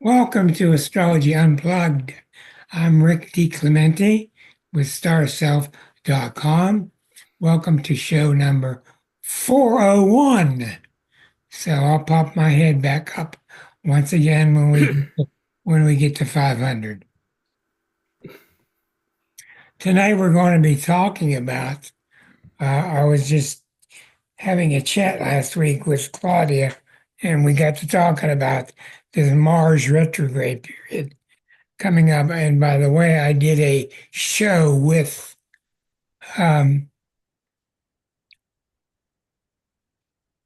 Welcome to Astrology Unplugged. I'm Rick DiClemente with starself.com. Welcome to show number 401. So I'll pop my head back up once again when we get to 500. Tonight we're going to be talking about I was just having a chat last week with Claudia, and we got to talking about this Mars retrograde period coming up. And by the way, I did a show with um,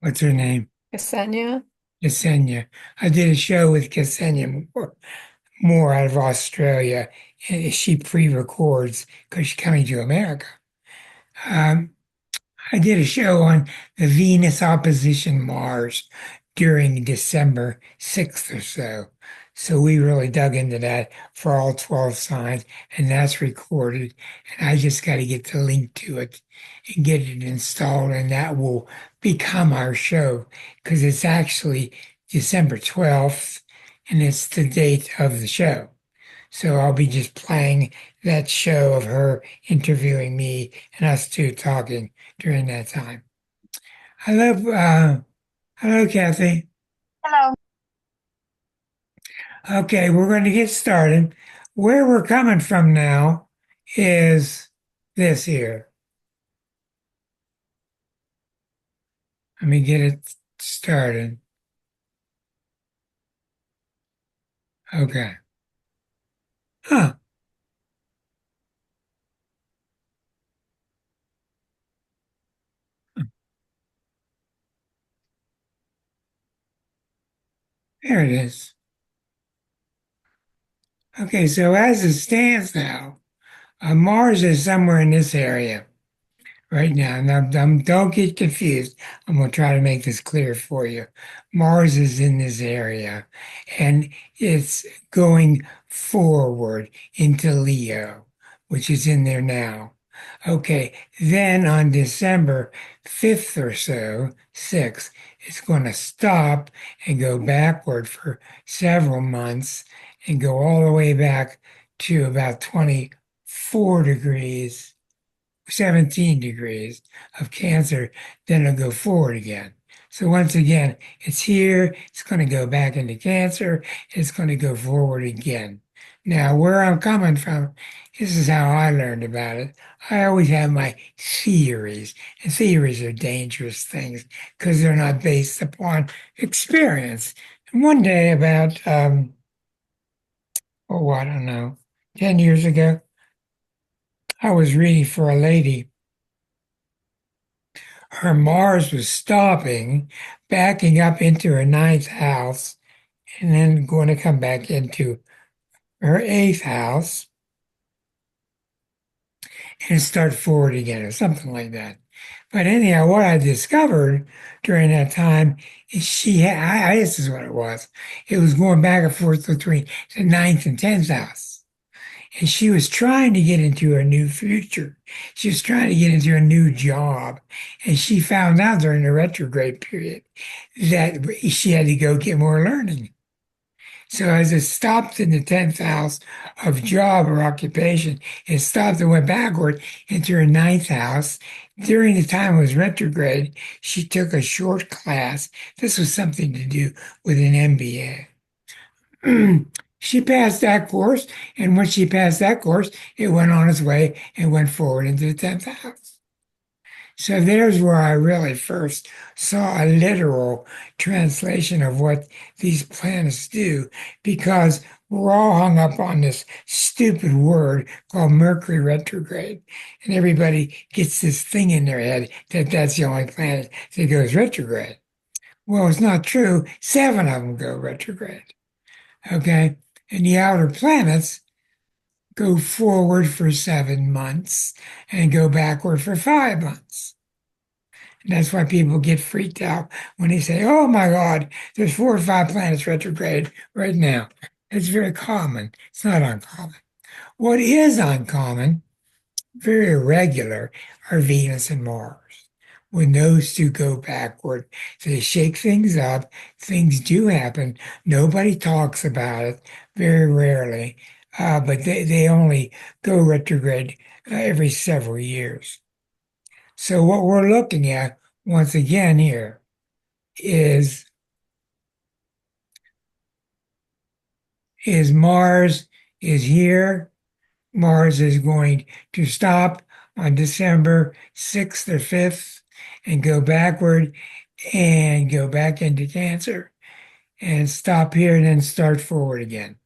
what's her name? Ksenia? Ksenia. I did a show with Ksenia more out of Australia, and she pre-records because she's coming to America. Um, I did a show on the Venus opposition Mars during December 6th or so. So we really dug into that for all 12 signs, and that's recorded. And I just got to get the link to it and get it installed, and that will become our show because it's actually December 12th, and it's the date of the show. So I'll be just playing that show of her interviewing me and us two talking during that time. Hello, Kathy. Hello. Okay, we're going to get started. Where we're coming from now is this here. Let me get it started. Okay. Huh, there it is. Okay, so as it stands now, Mars is somewhere in this area right now. Now, don't get confused. I'm going to try to make this clear for you. Mars is in this area and it's going forward into Leo, which is in there now. Okay, then on December 5th or so, 6th, it's going to stop and go backward for several months and go all the way back to about 24 degrees 17 degrees of Cancer, then it'll go forward again. So once again, it's here, it's going to go back into Cancer, it's going to go forward again. Now, where I'm coming from, this is how I learned about it. I always have my theories, and theories are dangerous things because they're not based upon experience. And one day, about, oh, I don't know, 10 years ago, I was reading for a lady. Her Mars was stopping, backing up into her ninth house, and then going to come back into her eighth house and start forward again, or something like that. But anyhow, what I discovered during that time is she had, this is what it was. It was going back and forth between the ninth and tenth house. And she was trying to get into a new future. She was trying to get into a new job. And she found out during the retrograde period that she had to go get more learning. So as it stopped in the 10th house of job or occupation, it stopped and went backward into her ninth house. During the time it was retrograde, she took a short class. This was something to do with an MBA. She passed that course, and when she passed that course, it went on its way and went forward into the 10th house. So there's where I really first saw a literal translation of what these planets do, because we're all hung up on this stupid word called Mercury retrograde. And everybody gets this thing in their head that that's the only planet that goes retrograde. Well, it's not true. 7 of them go retrograde. Okay. And the outer planets go forward for 7 months and go backward for 5 months. And that's why people get freaked out when they say, oh my God, there's 4 or 5 planets retrograde right now. It's very common. It's not uncommon. What is uncommon, very irregular, are Venus and Mars. when those two go backward. So they shake things up. Things do happen. Nobody talks about it, very rarely, but they only go retrograde every several years. So what we're looking at once again here is Mars is here. Mars is going to stop on December 6th or 5th and go backward and go back into Cancer and stop here and then start forward again.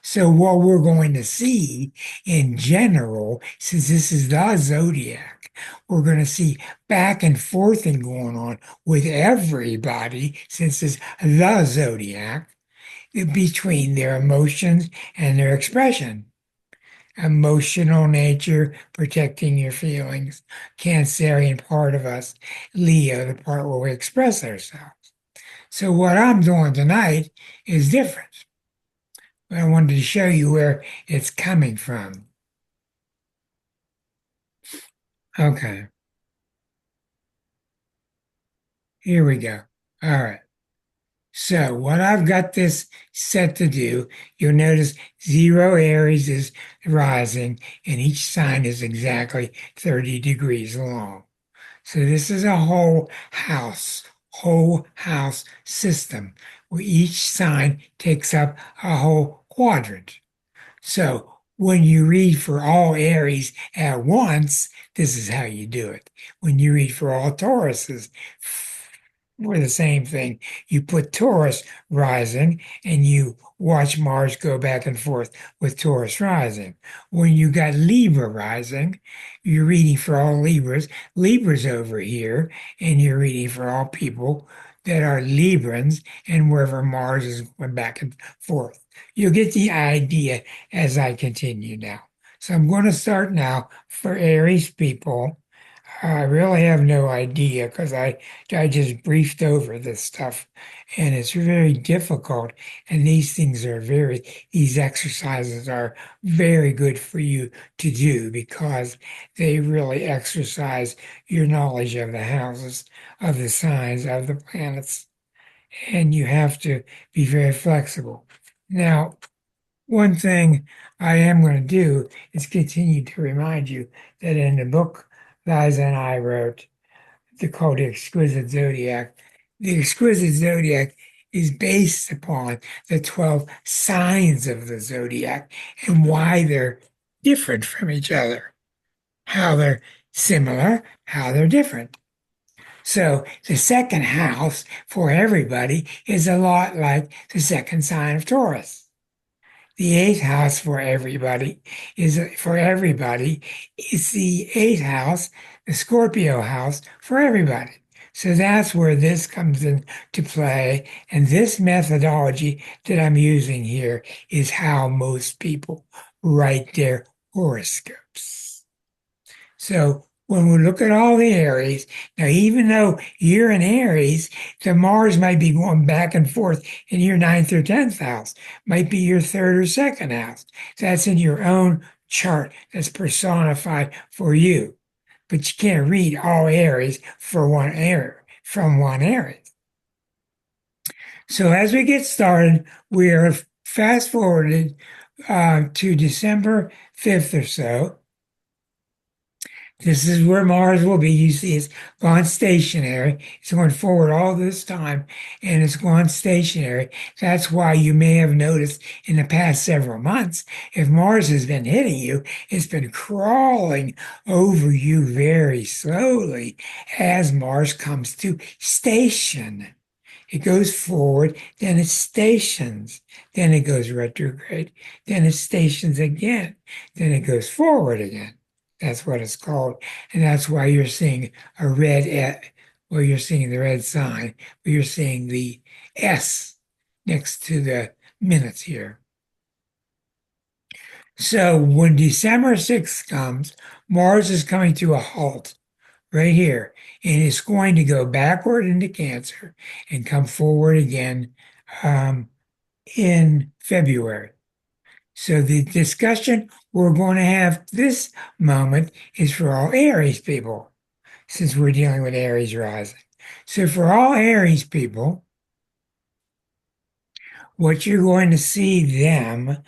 So what we're going to see in general, since this is the zodiac, we're going to see back and forth and going on with everybody, since it's the zodiac, between their emotions and their expression. Emotional nature, protecting your feelings, Cancerian part of us, Leo, the part where we express ourselves. So what I'm doing tonight is different. But I wanted to show you where it's coming from. Okay, here we go. All right. So what I've got this set to do, you'll notice 0 Aries is rising, and each sign is exactly 30 degrees long. So this is a whole house system where each sign takes up a whole quadrant. So when you read for all Aries at once, this is how you do it. When you read for all Tauruses, for the same thing, you put Taurus rising and you watch Mars go back and forth with Taurus rising. When you got Libra rising, you're reading for all Libras. Libra's over here, and you're reading for all people that are Librans and wherever Mars is going back and forth. You'll get the idea as I continue now. So I'm going to start now for Aries people. I really have no idea because I just briefed over this stuff, and it's very difficult. And these exercises are very good for you to do because they really exercise your knowledge of the houses, of the signs, of the planets, and you have to be very flexible. Now, one thing I am going to do is continue to remind you that in the book Liza and I wrote, called The Exquisite Zodiac, the Exquisite Zodiac is based upon the 12 signs of the zodiac and why they're different from each other, how they're similar, how they're different. So the second house for everybody is a lot like the second sign of Taurus. The eighth house for everybody is the eighth house, the Scorpio house for everybody. So that's where this comes into play. And this methodology that I'm using here is how most people write their horoscopes. So when we look at all the Aries, now even though you're in Aries, the Mars might be going back and forth in your ninth or 10th house, might be your third or second house. That's in your own chart that's personified for you. But you can't read all Aries from one Aries. So as we get started, we are fast forwarded to December 5th or so. This is where Mars will be. You see, it's gone stationary. It's going forward all this time, and it's gone stationary. That's why you may have noticed in the past several months, if Mars has been hitting you, it's been crawling over you very slowly as Mars comes to station. It goes forward, then it stations, then it goes retrograde, then it stations again, then it goes forward again. That's what it's called. And that's why you're seeing a where you're seeing the red sign, where you're seeing the S next to the minutes here. So when December 6th comes, Mars is coming to a halt right here, and it's going to go backward into Cancer and come forward again in February. So the discussion we're going to have this moment is for all Aries people. since we're dealing with Aries rising. So for all Aries people, what you're going to see them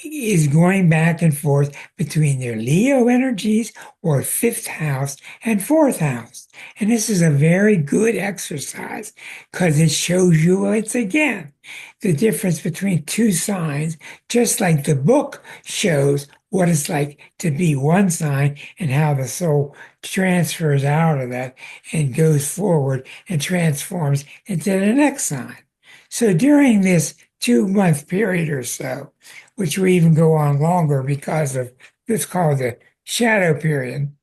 is going back and forth between their Leo energies or fifth house and fourth house. And this is a very good exercise because it shows you, it's again, the difference between two signs, just like the book shows what it's like to be one sign and how the soul transfers out of that and goes forward and transforms into the next sign. So during this 2 month period or so, which will even go on longer because of this called the shadow period.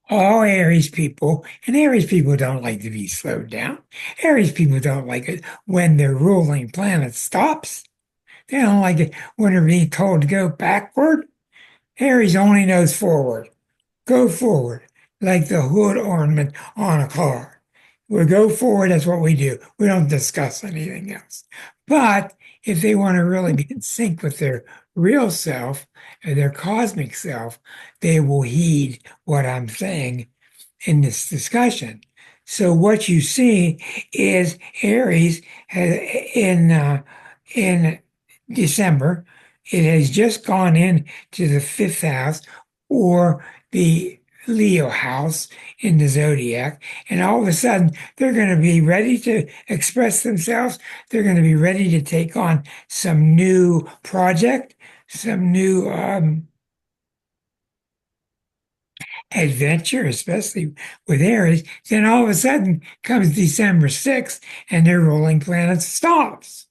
All Aries people, and Aries people don't like to be slowed down. Aries people don't like it when their ruling planet stops. They don't like it when they're being told to go backward. Aries only knows forward. Go forward, like the hood ornament on a car. We go forward, that's what we do. We don't discuss anything else. But if they want to really be in sync with their real self and their cosmic self, they will heed what I'm saying in this discussion. So what you see is Aries in December, it has just gone into the fifth house or the Leo house in the zodiac, and all of a sudden they're going to be ready to express themselves. They're going to be ready to take on some new project, some new adventure, especially with Aries. Then all of a sudden comes December 6th and their ruling planet stops.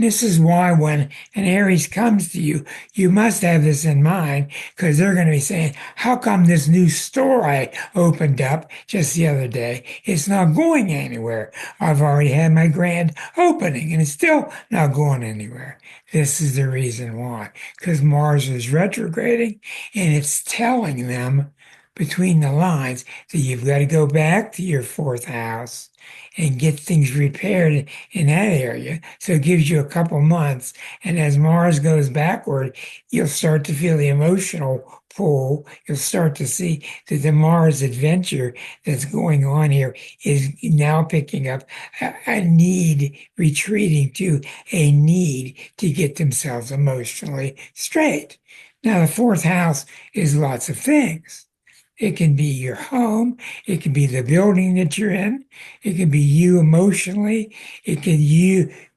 This is why when an Aries comes to you, you must have this in mind because they're going to be saying, how come this new store I opened up just the other day is not going anywhere? I've already had my grand opening and it's still not going anywhere. This is the reason why, because Mars is retrograding and it's telling them between the lines that you've got to go back to your fourth house and get things repaired in that area. So it gives you a couple months. And as Mars goes backward, you'll start to feel the emotional pull. You'll start to see that the Mars adventure that's going on here is now picking up a need, retreating to a need to get themselves emotionally straight. Now, the fourth house is lots of things. It can be your home. It can be the building that you're in. It can be you emotionally. It can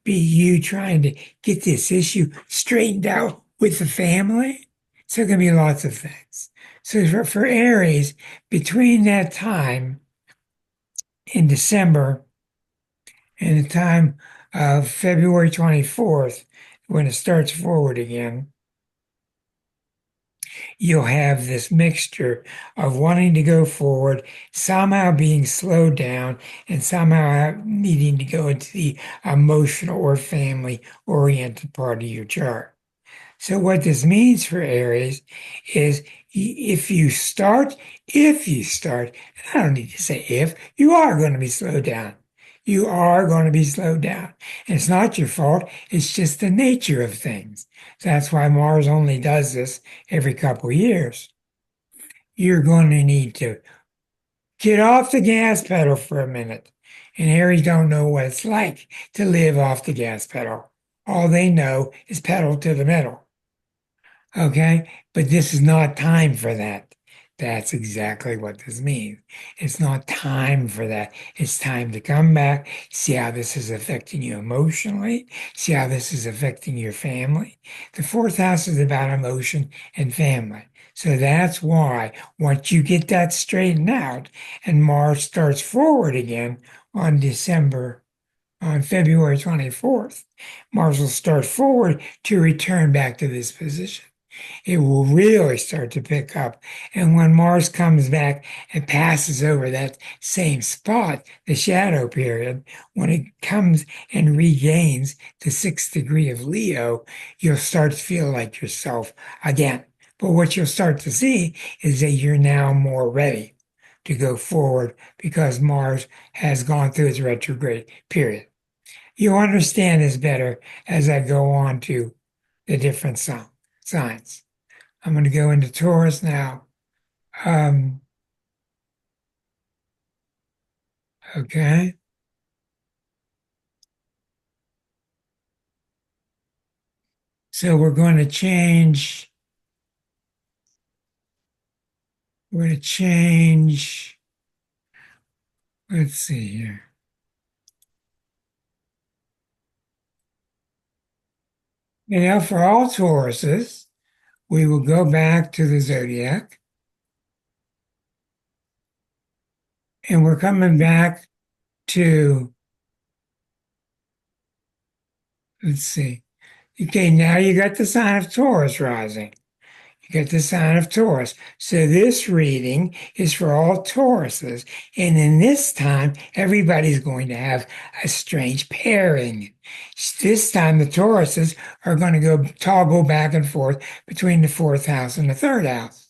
be you trying to get this issue straightened out with the family. So it can be lots of things. So for Aries, between that time in December and the time of February 24th, when it starts forward again, you'll have this mixture of wanting to go forward, somehow being slowed down, and somehow needing to go into the emotional or family oriented part of your chart. So, what this means for Aries is if you start, and I don't need to say if, you are going to be slowed down. You are going to be slowed down. And it's not your fault, it's just the nature of things. That's why Mars only does this every couple of years. You're going to need to get off the gas pedal for a minute. And Aries don't know what it's like to live off the gas pedal. All they know is pedal to the metal. Okay? But this is not time for that. That's exactly what this means. It's not time for that. It's time to come back, see how this is affecting you emotionally, see how this is affecting your family. The fourth house is about emotion and family. So that's why once you get that straightened out and Mars starts forward again on February 24th, Mars will start forward to return back to this position. It will really start to pick up. And when Mars comes back and passes over that same spot, the shadow period, when it comes and regains the 6th degree of Leo, you'll start to feel like yourself again. But what you'll start to see is that you're now more ready to go forward because Mars has gone through its retrograde period. You'll understand this better as I go on to the different signs. I'm going to go into Taurus now. Um, okay. So we're going to change, let's see here. For all Tauruses, we will go back to the zodiac and we're coming back to, let's see. Okay, now you got the sign of Taurus rising. You get the sign of Taurus. So this reading is for all Tauruses. And in this time, everybody's going to have a strange pairing. This time, the Tauruses are going to go toggle back and forth between the fourth house and the third house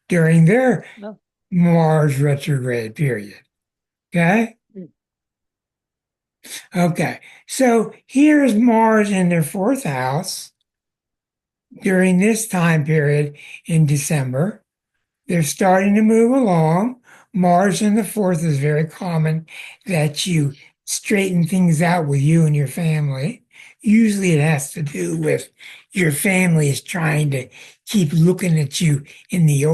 during their No. Mars retrograde period. Okay? Mm. Okay. So here's Mars in their fourth house during this time period in December. They're starting to move along. Mars in the fourth is very common that you straighten things out with you and your family. Usually it has to do with your family is trying to keep looking at you in the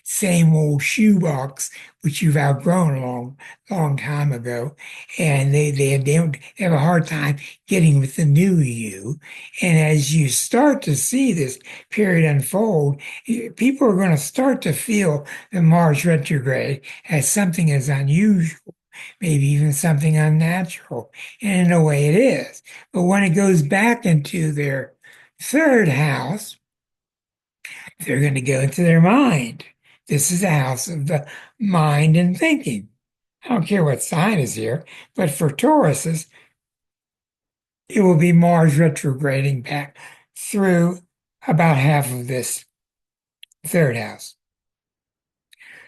same old shoebox, which you've outgrown a long time ago. And they have a hard time getting with the new you. And as you start to see this period unfold, people are going to start to feel the Mars retrograde as something as unusual, maybe even something unnatural. And in a way, it is. But when it goes back into their third house, they're going to go into their mind. This is the house of the mind and thinking. I don't care what sign is here, but for Tauruses, it will be Mars retrograding back through about half of this third house.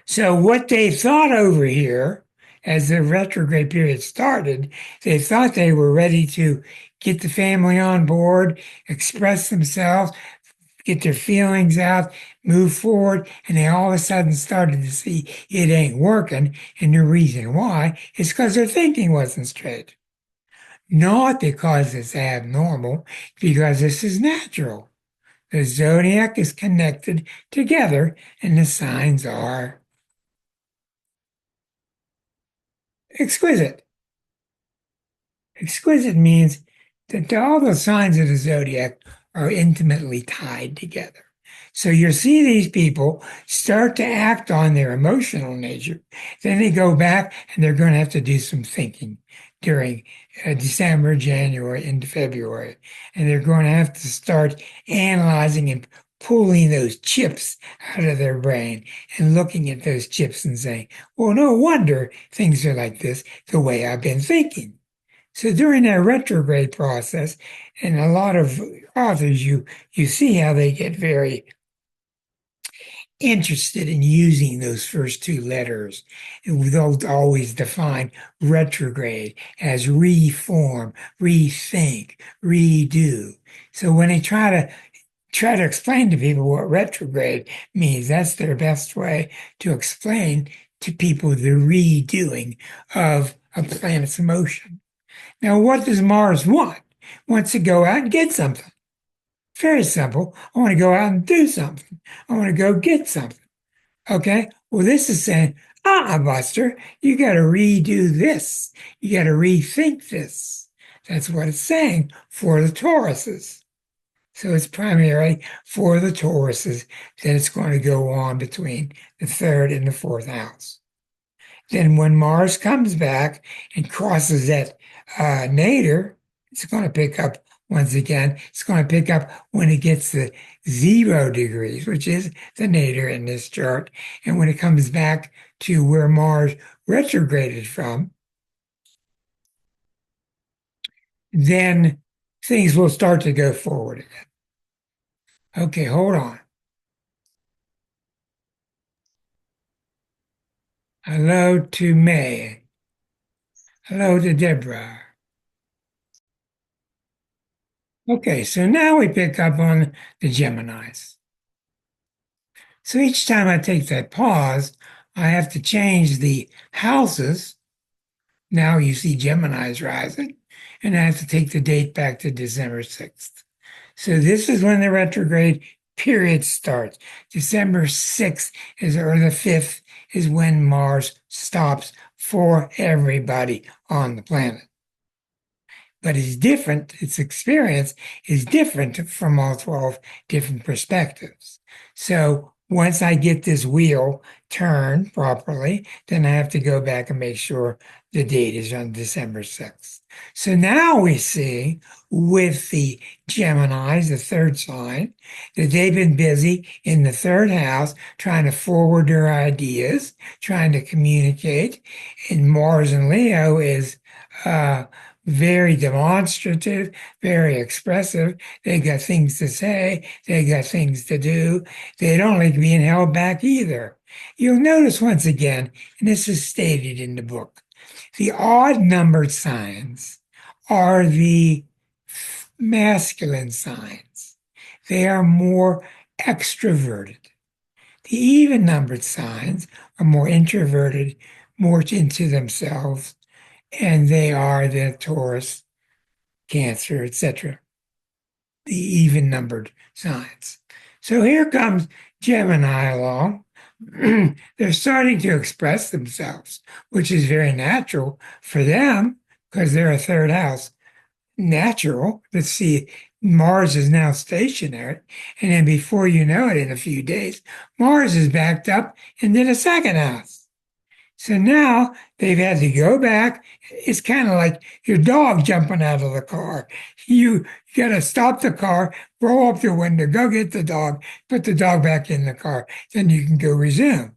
So what they thought over here, as the retrograde period started, they thought they were ready to get the family on board, express themselves, get their feelings out, move forward, and they all of a sudden started to see it ain't working. And the reason why is because their thinking wasn't straight. Not because it's abnormal, because this is natural. The zodiac is connected together, and the signs are exquisite. Exquisite means that all the signs of the zodiac are intimately tied together. So you'll see these people start to act on their emotional nature. Then they go back and they're going to have to do some thinking during December, January, into February. And they're going to have to start analyzing and pulling those chips out of their brain and looking at those chips and saying, well, no wonder things are like this the way I've been thinking. So during that retrograde process, and a lot of authors, you see how they get very interested in using those first two letters. And they'll always define retrograde as reform, rethink, redo. So when they try to explain to people what retrograde means, that's their best way to explain to people the redoing of a planet's motion. Now, what does Mars want? Wants to go out and get something. Very simple. I want to go out and do something. I want to go get something. Okay. Well, this is saying, Buster, you got to redo this. You got to rethink this. That's what it's saying for the Tauruses. So it's primarily for the Tauruses that it's going to go on between the third and the fourth house. Then when Mars comes back and crosses that nadir, it's going to pick up once again. It's going to pick up when it gets to 0 degrees, which is the nadir in this chart. And when it comes back to where Mars retrograded from, then things will start to go forward again. Okay, hold on. Hello to May. Hello to Deborah. Okay, so now we pick up on the Geminis. So each time I take that pause, I have to change the houses. Now you see Gemini's rising, and I have to take the date back to December 6th. So this is when the retrograde period starts. December 6th is, or the 5th is when Mars stops for everybody on the planet. But it's different. Its experience is different from all 12 different perspectives. So once I get this wheel turned properly, then I have to go back and make sure the date is on December 6th. So now we see with the Geminis, the third sign, that they've been busy in the third house trying to forward their ideas, trying to communicate. And Mars and Leo is very demonstrative, very expressive. They got things to say, they got things to do. They don't like being held back either. You'll notice once again, and this is stated in the book, the odd numbered signs are the masculine signs. They are more extroverted. The even numbered signs are more introverted, more into themselves, and they are the Taurus, Cancer, etc., the even numbered signs. So here comes Gemini along. They're starting to express themselves, which is very natural for them because they're a third house. Natural. Let's see, Mars is now stationary. And then before you know it, in a few days, Mars is backed up into the second house. So now they've had to go back. It's kind of like your dog jumping out of the car. You got to stop the car, roll up the window, go get the dog, put the dog back in the car. Then you can go resume.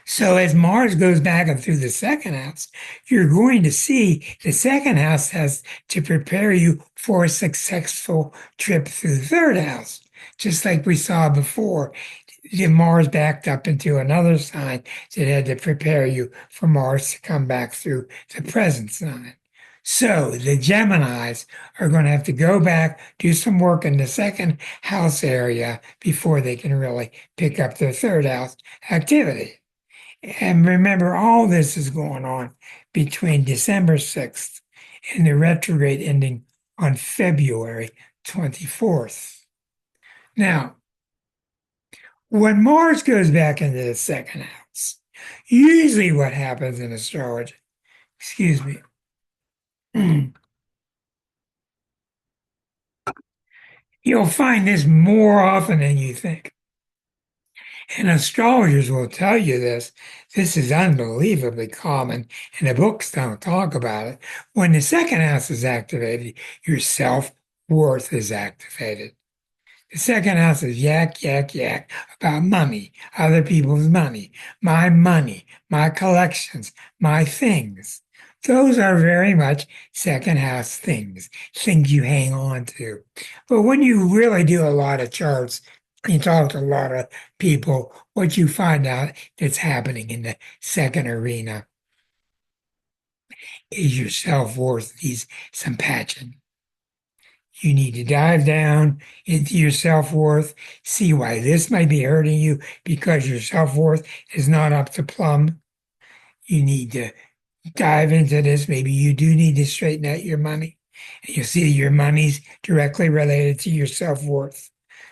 So as Mars goes back and through the second house, you're going to see the second house has to prepare you for a successful trip through the third house. Just like we saw before, Mars backed up into another sign that had to prepare you for Mars to come back through the present sign. So the Geminis are going to have to go back, do some work in the second house area before they can really pick up their third house activity. And remember, all this is going on between December 6th and the retrograde ending on February 24th. Now, when Mars goes back into the second house, usually what happens in astrology, excuse me, you'll find this more often than you think. And astrologers will tell you this. This is unbelievably common, and the books don't talk about it. When the second house is activated, your self-worth is activated. The second house is yak, yak, yak about money, other people's money, my collections, my things. Those are very much second house things, things you hang on to. But when you really do a lot of charts, you talk to a lot of people, what you find out that's happening in the second arena is your self-worth needs some patching. You need to dive down into your self-worth, see why this might be hurting you because your self-worth is not up to plumb. You need to dive into this. Maybe you do need to straighten out your money. And you'll see your money's directly related to your self-worth.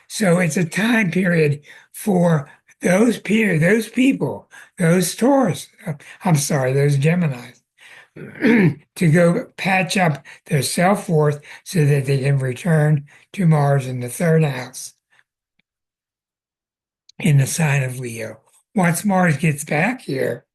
So it's a time period for those people, those Taurus, those Geminis, to go patch up their self-worth so that they can return to Mars in the third house in the sign of Leo. Once Mars gets back here,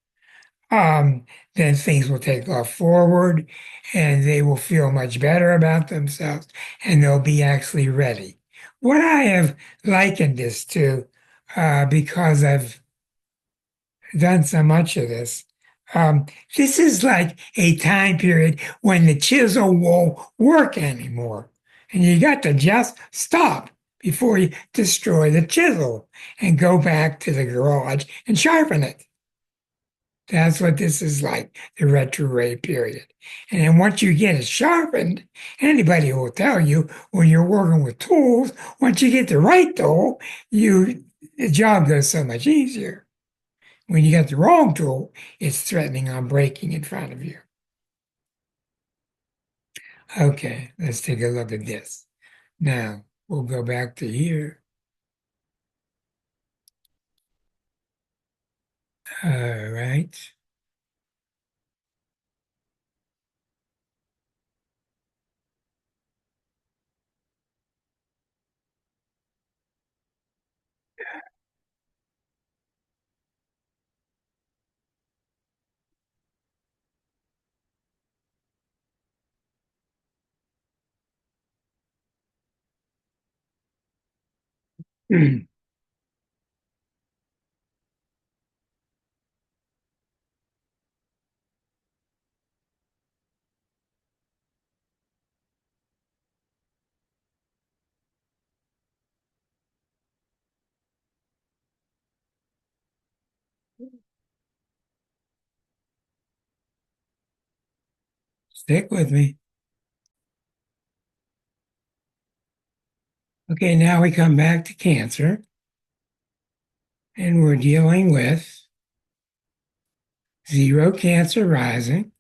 then things will take off forward and they will feel much better about themselves and they'll be actually ready. What I have likened this to, because I've done so much of this, this is like a time period when the chisel won't work anymore. And you got to just stop before you destroy the chisel and go back to the garage and sharpen it. That's what this is like, the retrograde period. And then once you get it sharpened, anybody will tell you when you're working with tools, once you get the right tool, the job goes so much easier. When you get the wrong tool, it's threatening on breaking in front of you. Okay, let's take a look at this. Now, we'll go back to here. All right. Stick with me. Okay, now we come back to Cancer, and we're dealing with zero Cancer rising.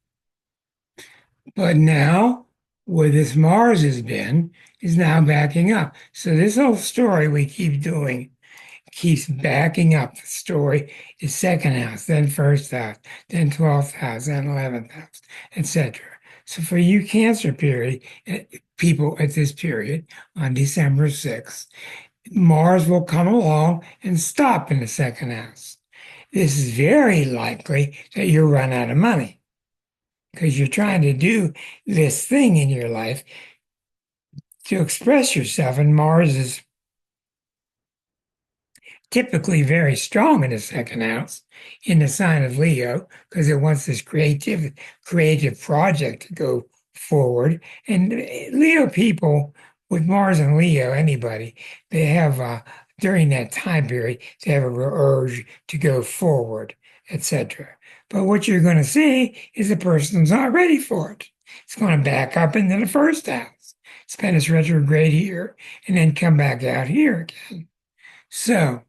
But now, where this Mars has been, is now backing up. So this whole story we keep doing keeps backing up. The story is second house, then first house, then 12th house, then 11th house, etc. So for you Cancer period people at this period on December 6th, Mars will come along and stop in the second house. This is very likely that you'll run out of money because you're trying to do this thing in your life to express yourself, and Mars is typically very strong in the second house in the sign of Leo because it wants this creative project to go forward. And Leo people with Mars and Leo, anybody, they have during that time period, they have a real urge to go forward, etc. But what you're going to see is the person's not ready for it. It's going to back up into the first house, spend its retrograde here, and then come back out here again. So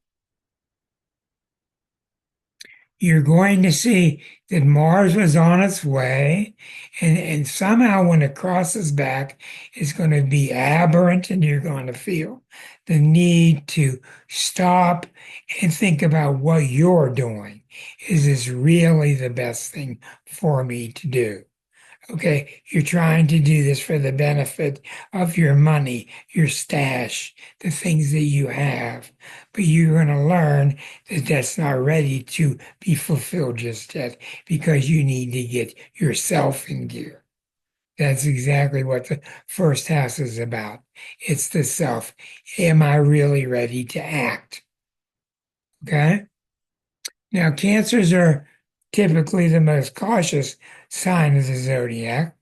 you're going to see that Mars was on its way, and somehow when it crosses back, it's going to be aberrant, and you're going to feel the need to stop and think about what you're doing. Is this really the best thing for me to do? Okay, you're trying to do this for the benefit of your money, your stash, the things that you have, but you're going to learn that that's not ready to be fulfilled just yet because you need to get yourself in gear. That's exactly what the first house is about. It's the self. Am I really ready to act? Okay. Now, cancers are typically the most cautious sign of the zodiac.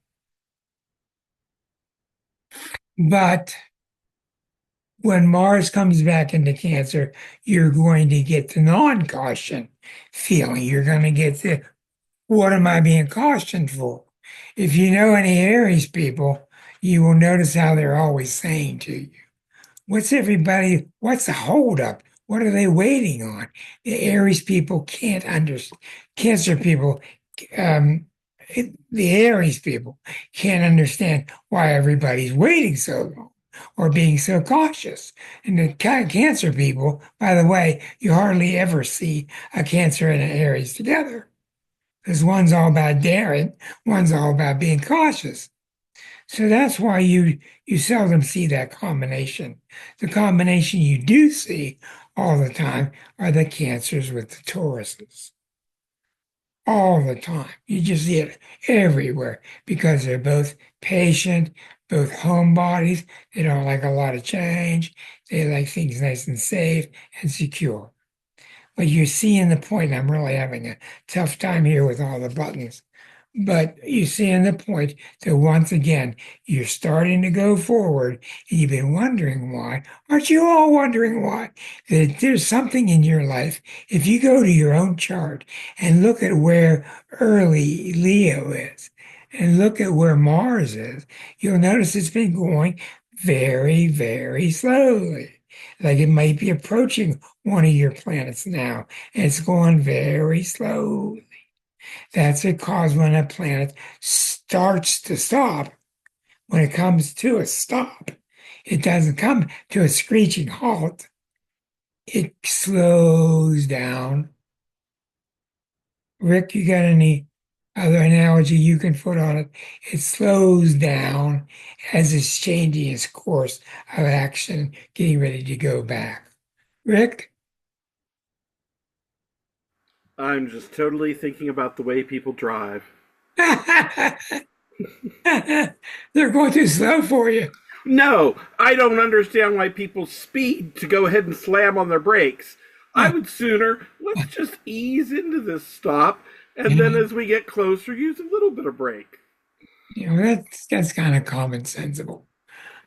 But when Mars comes back into Cancer, you're going to get the non caution feeling. You're going to get the what am I being cautioned for? If you know any Aries people, you will notice how they're always saying to you, what's the holdup? What are they waiting on? The Aries people can't understand, Cancer people, um, the Aries people can't understand why everybody's waiting so long or being so cautious. And the Cancer people, by the way, you hardly ever see a Cancer and an Aries together because one's all about daring, one's all about being cautious. So that's why you seldom see that combination. The combination you do see all the time are the Cancers with the Tauruses. All the time. You just see it everywhere because they're both patient, both homebodies. They don't like a lot of change. They like things nice and safe and secure. But you're seeing the point. I'm really having a tough time here with all the buttons. But you see in the point that once again, you're starting to go forward and you've been wondering why. Aren't you all wondering why? That there's something in your life. If you go to your own chart and look at where early Leo is and look at where Mars is, you'll notice it's been going very, very slowly. Like it might be approaching one of your planets now, and it's going very slow. That's because when a planet starts to stop, when it comes to a stop, it doesn't come to a screeching halt. It slows down. Rick, you got any other analogy you can put on it? It slows down as it's changing its course of action, getting ready to go back. Rick? I'm just totally thinking about the way people drive. They're going too slow for you. No, I don't understand why people speed to go ahead and slam on their brakes. I would sooner, let's just ease into this stop, and then as we get closer, use a little bit of brake. That's kind of common sensible.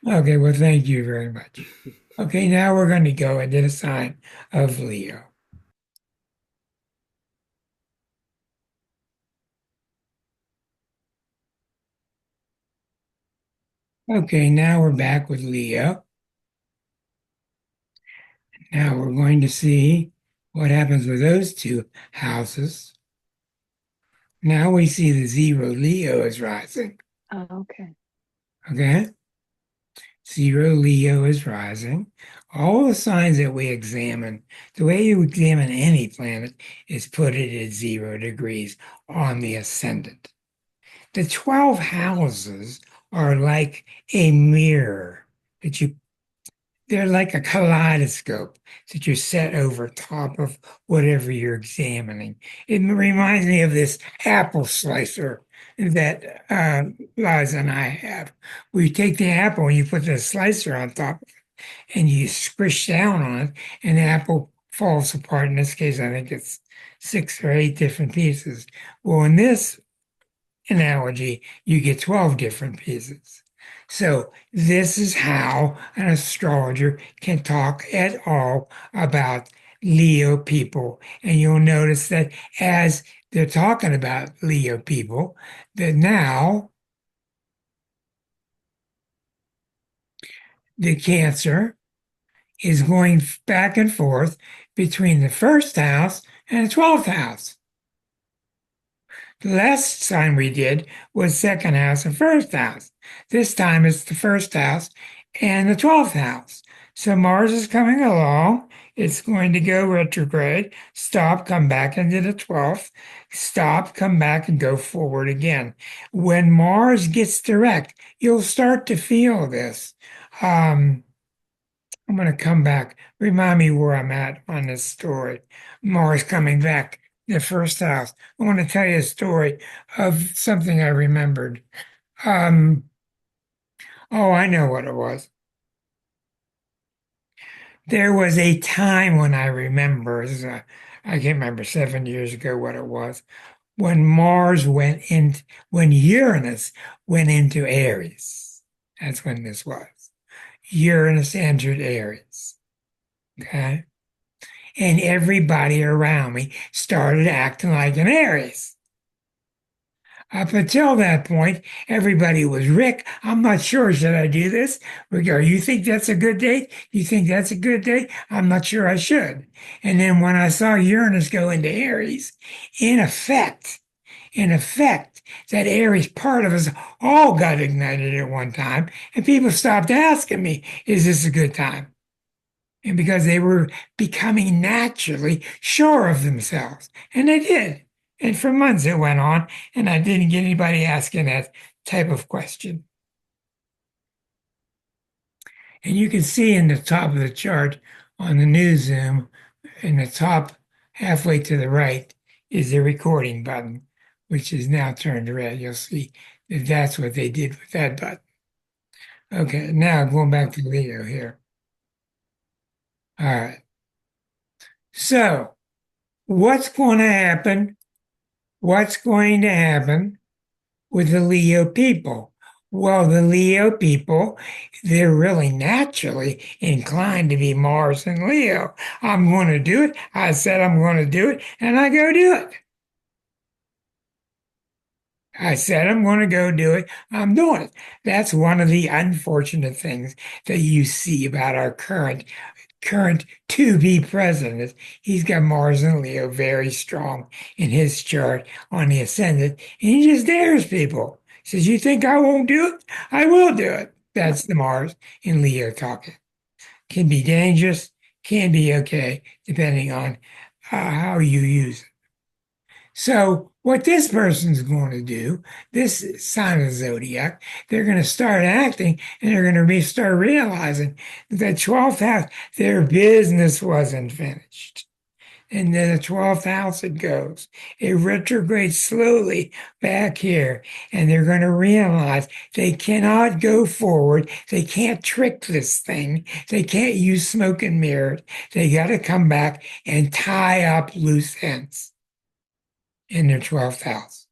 Okay, well, thank you very much. Okay, now we're going to go into the sign of Leo. Okay, now we're back with Leo. Now we're going to see what happens with those two houses. Now we see the zero Leo is rising. Oh, okay. Okay, zero Leo is rising. All the signs that we examine, the way you examine any planet is put it at 0 degrees on the ascendant. The 12 houses are like a mirror that you, they're like a kaleidoscope that you set over top of whatever you're examining. It reminds me of this apple slicer that Liza and I have. We take the apple and you put the slicer on top and you squish down on it, and the apple falls apart. In this case, I think it's 6 or 8 different pieces. Well, in this analogy, you get 12 different pieces. So, this is how an astrologer can talk at all about Leo people. And you'll notice that as they're talking about Leo people, that now the Cancer is going back and forth between the first house and the 12th house. The last sign we did was second house and first house. This time it's the first house and the 12th house. So Mars is coming along. It's going to go retrograde, stop, come back into the 12th, stop, come back, and go forward again. When Mars gets direct, you'll start to feel this. Um, I'm going to come back. Remind me where I'm at on this story. Mars coming back, the first house. I want to tell you a story of something I remembered. Um, oh, I know what it was. There was a time when I remember, I can't remember 7 years ago what it was, when Mars went in, when Uranus went into Aries. That's when this was. Uranus entered Aries. Okay. And everybody around me started acting like an Aries. Up until that point, everybody was Rick. I'm not sure. Should I do this? We go, you think that's a good day? You think that's a good day? I'm not sure I should. And then when I saw Uranus go into Aries, in effect, that Aries part of us all got ignited at one time, and people stopped asking me, is this a good time? And because they were becoming naturally sure of themselves. And they did. And for months it went on, and I didn't get anybody asking that type of question. And you can see in the top of the chart on the new Zoom, in the top halfway to the right, is the recording button, which is now turned red. You'll see that that's what they did with that button. Okay, now going back to Leo here. All right. So, what's going to happen? What's going to happen with the Leo people. Well, the Leo people, they're really naturally inclined to be Mars and Leo. I'm going to do it. I said I'm going to do it, and I go do it. I said I'm going to go do it. I'm doing it. That's one of the unfortunate things that you see about our current to be president. He's got Mars and Leo very strong in his chart on the ascendant, and he just dares people. He says, "You think I won't do it? I will do it." That's the Mars in Leo talking. Can be dangerous, can be okay, depending on how you use it. So, what this person's going to do, this sign of the zodiac, they're going to start acting and they're going to start realizing that 12th house, their business wasn't finished. And then the 12th house it goes. It retrogrades slowly back here. And they're going to realize they cannot go forward. They can't trick this thing. They can't use smoke and mirrors. They got to come back and tie up loose ends in their 12th house.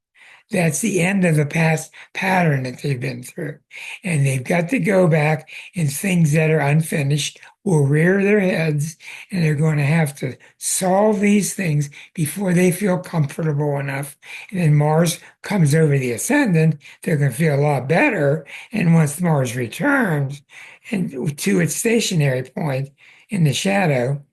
That's the end of the past pattern that they've been through. And they've got to go back, and things that are unfinished will rear their heads, and they're going to have to solve these things before they feel comfortable enough. And then Mars comes over the ascendant, they're going to feel a lot better. And once Mars returns and to its stationary point in the shadow,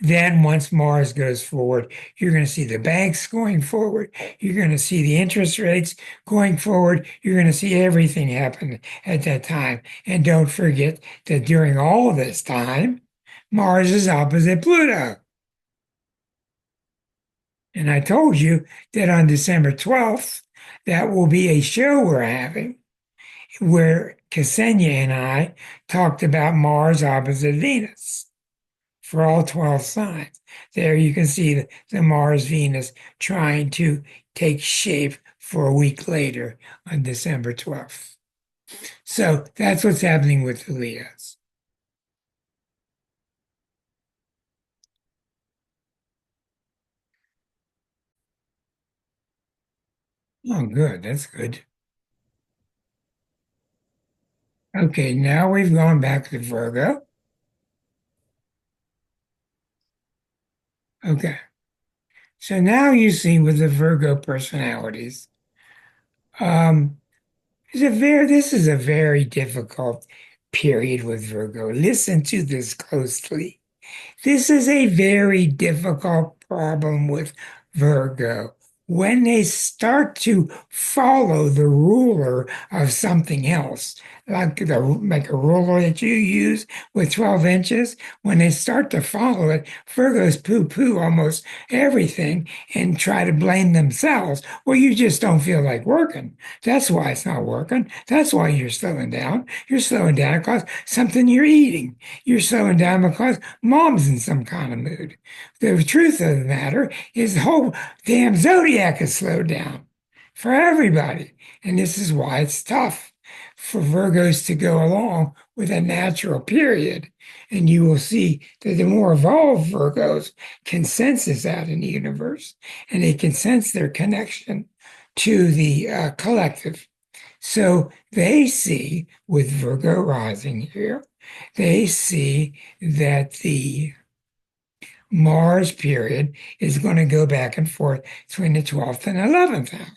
then once Mars goes forward, you're going to see the banks going forward. You're going to see the interest rates going forward. You're going to see everything happen at that time. And don't forget that during all of this time, Mars is opposite Pluto. And I told you that on December 12th, that will be a show we're having where Ksenia and I talked about Mars opposite Venus for all 12 signs. There you can see the Mars Venus trying to take shape for a week later on December 12th. So that's what's happening with the Leos. Oh, good. That's good. Okay, now we've gone back to Virgo. Okay. So now you see with the Virgo personalities, um, this is a very difficult period with Virgo. Listen to this closely. This is a very difficult problem with Virgo. When they start to follow the ruler of something else, like a ruler that you use with 12 inches, when they start to follow it, Virgos poo-poo almost everything and try to blame themselves. Well, you just don't feel like working. That's why it's not working. That's why you're slowing down. You're slowing down because something you're eating. You're slowing down because mom's in some kind of mood. The truth of the matter is the whole damn zodiac is slowed down for everybody. And this is why it's tough for Virgos to go along with a natural period. And you will see that the more evolved Virgos can sense this out in the universe, and they can sense their connection to the collective. So they see with Virgo rising here, they see that the Mars period is going to go back and forth between the 12th and 11th house.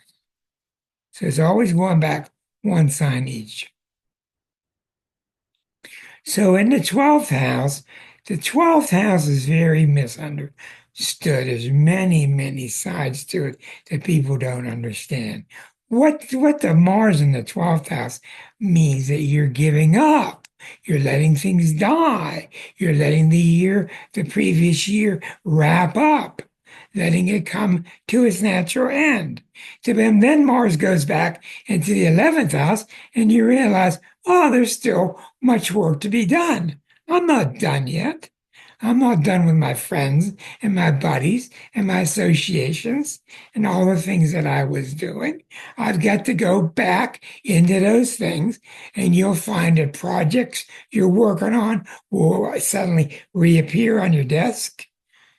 So it's always going back one sign each. So in the 12th house is very misunderstood. There's many, many sides to it that people don't understand. What the Mars in the 12th house means that you're giving up. You're letting things die. You're letting the previous year wrap up, letting it come to its natural end. Then Mars goes back into the 11th house, and you realize, oh, there's still much work to be done. I'm not done yet. I'm not done with my friends and my buddies and my associations and all the things that I was doing. I've got to go back into those things, and you'll find that projects you're working on will suddenly reappear on your desk.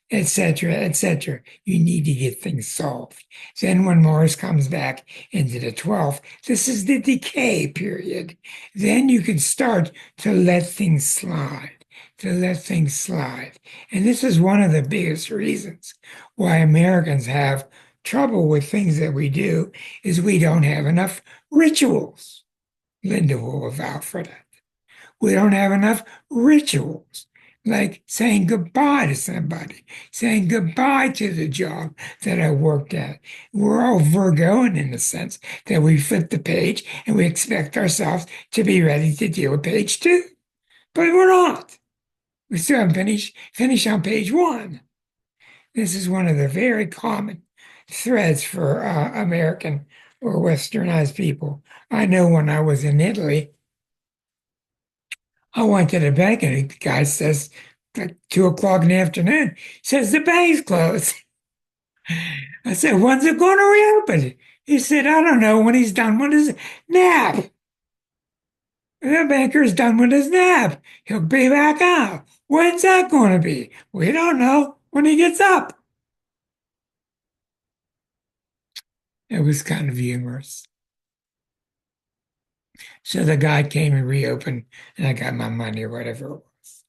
etc., etc. You need to get things solved. Then when Mars comes back into the 12th, this is the decay period. Then you can start to let things slide, to let things slide. And this is one of the biggest reasons why Americans have trouble with things that we do is we don't have enough rituals. Linda will vouch for that. We don't have enough rituals, like saying goodbye to somebody, saying goodbye to the job that I worked at. We're all Virgoing in the sense that we flip the page and we expect ourselves to be ready to deal with page two, but we're not. We still haven't finished on page one. This is one of the very common threads for American or Westernized people. I know when I was in Italy, I went to the bank and the guy says, like 2 o'clock in the afternoon, says the bank's closed. I said, when's it going to reopen? He said, I don't know when he's done with his nap. The banker's done with his nap. He'll be back out. When's that going to be? We don't know when he gets up. It was kind of humorous. So the guy came and reopened, and I got my money or whatever it was.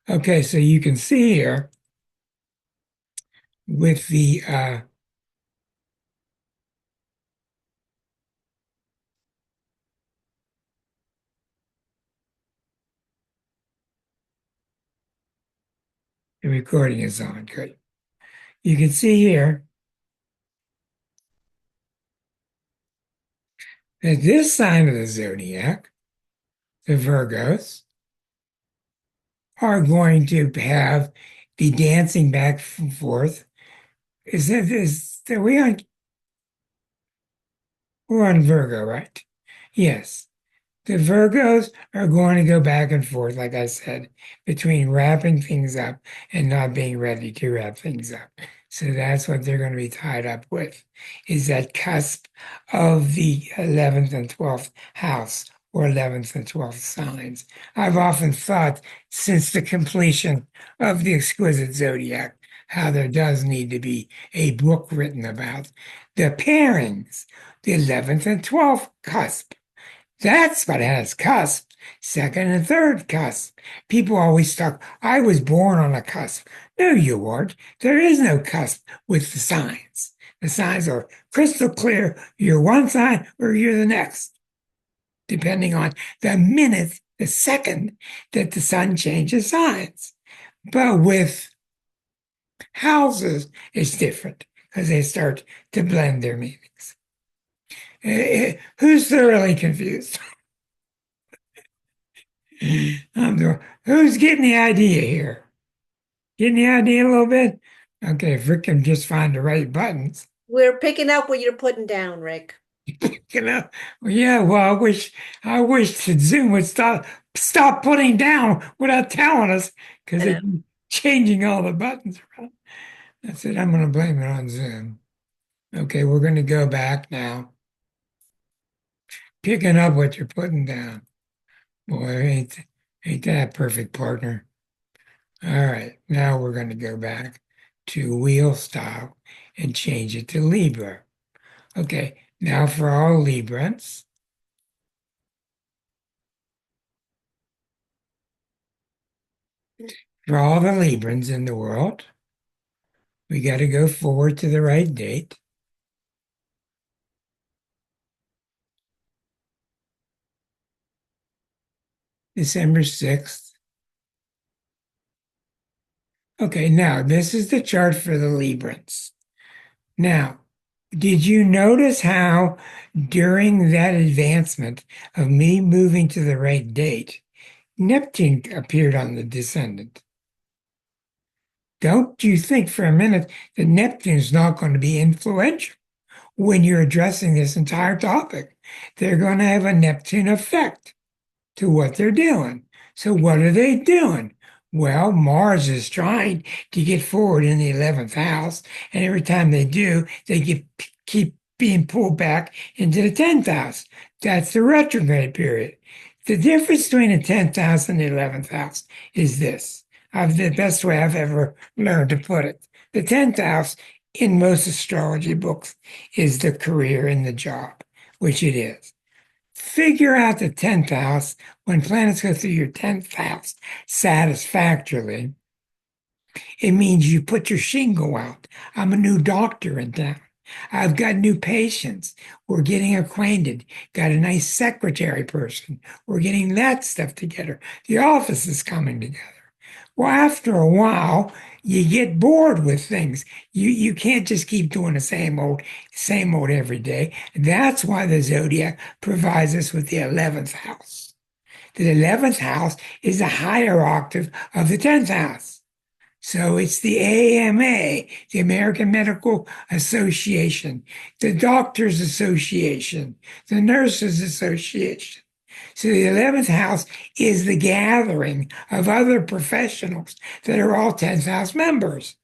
Okay, so you can see here with the recording is on. Good. You can see here that this sign of the zodiac, the Virgos, are going to have the dancing back and forth. Are we on? We're on Virgo, right? Yes. The Virgos are going to go back and forth, like I said, between wrapping things up and not being ready to wrap things up. So that's what they're going to be tied up with, is that cusp of the 11th and 12th house or 11th and 12th signs. I've often thought since the completion of the exquisite zodiac, how there does need to be a book written about the pairings, the 11th and 12th cusp. That's what has cusp, second and third cusp. People always talk, I was born on a cusp. No, you weren't. There is no cusp with the signs. The signs are crystal clear. You're one sign or you're the next, depending on the minute, the second that the sun changes signs. But with houses, it's different because they start to blend their meanings. Who's thoroughly confused? Who's getting the idea here? Getting the idea a little bit? Okay, if Rick can just find the right buttons. We're picking up what you're putting down, Rick. You know, well, yeah, well, I wish that Zoom would stop putting down without telling us because I they're know. changing all the buttons around. That's it. I'm going to blame it on Zoom. Okay, we're going to go back now. Picking up what you're putting down. Boy, ain't that a perfect partner? All right, now we're going to go back to wheel style and change it to Libra. Okay, now for all Librans, for all the Librans in the world, we got to go forward to the right date. December 6th. Okay, now this is the chart for the Librans. Now, did you notice how during that advancement of me moving to the right date, Neptune appeared on the descendant? Don't you think for a minute that Neptune's not going to be influential when you're addressing this entire topic? They're going to have a Neptune effect to what they're doing. So what are they doing? Well, Mars is trying to get forward in the 11th house, and every time they do, keep being pulled back into the 10th house. That's the retrograde period. The difference between the 10th house and the 11th house is this. of the best way I've ever learned to put it. The 10th house in most astrology books is the career and the job, which it is. Figure out the 10th house when planets go through your 10th house satisfactorily. It means you put your shingle out. I'm a new doctor in town. I've got new patients. We're getting acquainted. Got a nice secretary person. We're getting that stuff together. The office is coming together. Well, after a while, you get bored with things. You can't just keep doing the same old every day. That's why the zodiac provides us with the 11th house. The 11th house is the higher octave of the 10th house. So it's the AMA, the American Medical Association, the Doctors Association, the Nurses Association. So the 11th house is the gathering of other professionals that are all 10th house members.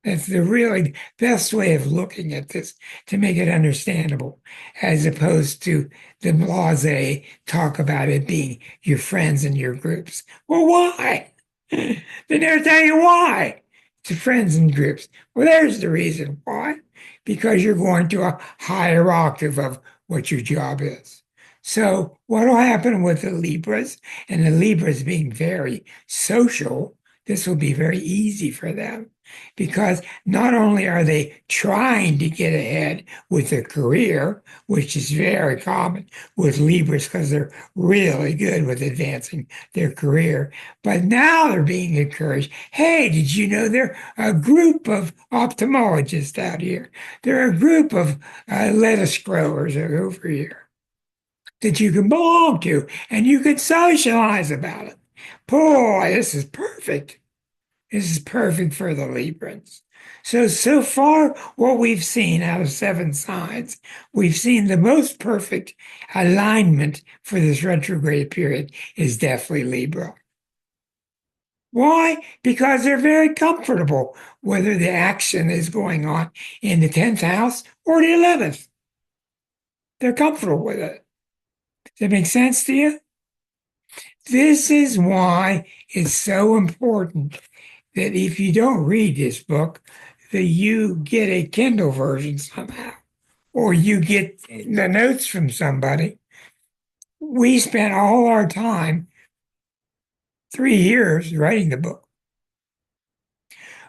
That's the really best way of looking at this to make it understandable, as opposed to the blase talk about it being your friends and your groups. Well, why? They never tell you why. To friends and groups. Well, there's the reason why. Because you're going to a higher octave of what your job is. So what will happen with the Libras, and the Libras being very social, this will be very easy for them because not only are they trying to get ahead with their career, which is very common with Libras because they're really good with advancing their career, but now they're being encouraged. Hey, did you know there are a group of ophthalmologists out here? There are a group of lettuce growers over here that you can belong to and you can socialize about it. Boy, this is perfect. This is perfect for the Librans. So far, what we've seen out of seven signs, we've seen the most perfect alignment for this retrograde period is definitely Libra. Why? Because they're very comfortable whether the action is going on in the 10th house or the 11th. They're comfortable with it. Does that make sense to you? This is why it's so important that if you don't read this book, that you get a Kindle version somehow, or you get the notes from somebody. We spent all our time, 3 years, writing the book,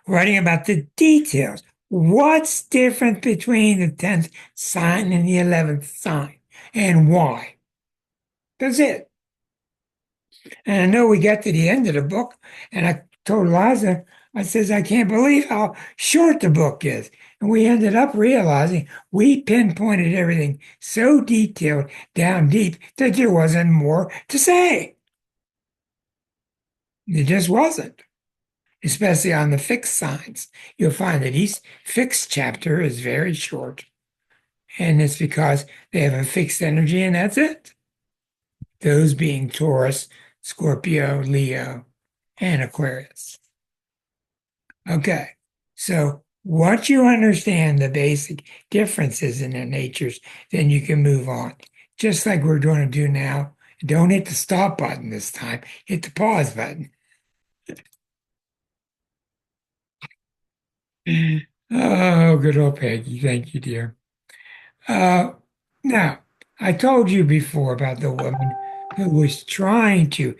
writing about the details. What's different between the 10th sign and the 11th sign, and why? That's it. And I know we got to the end of the book, and I told Liza, I says, I can't believe how short the book is. And we ended up realizing we pinpointed everything so detailed down deep that there wasn't more to say. It just wasn't, especially on the fixed signs. You'll find that each fixed chapter is very short. And it's because they have a fixed energy, and that's it. Those being Taurus, Scorpio, Leo, and Aquarius. Okay, so once you understand the basic differences in their natures, then you can move on. Just like we're going to do now. Don't hit the stop button this time, hit the pause button. Oh, good old Peggy. Thank you, dear. Uh, Now, I told you before about the woman who was trying to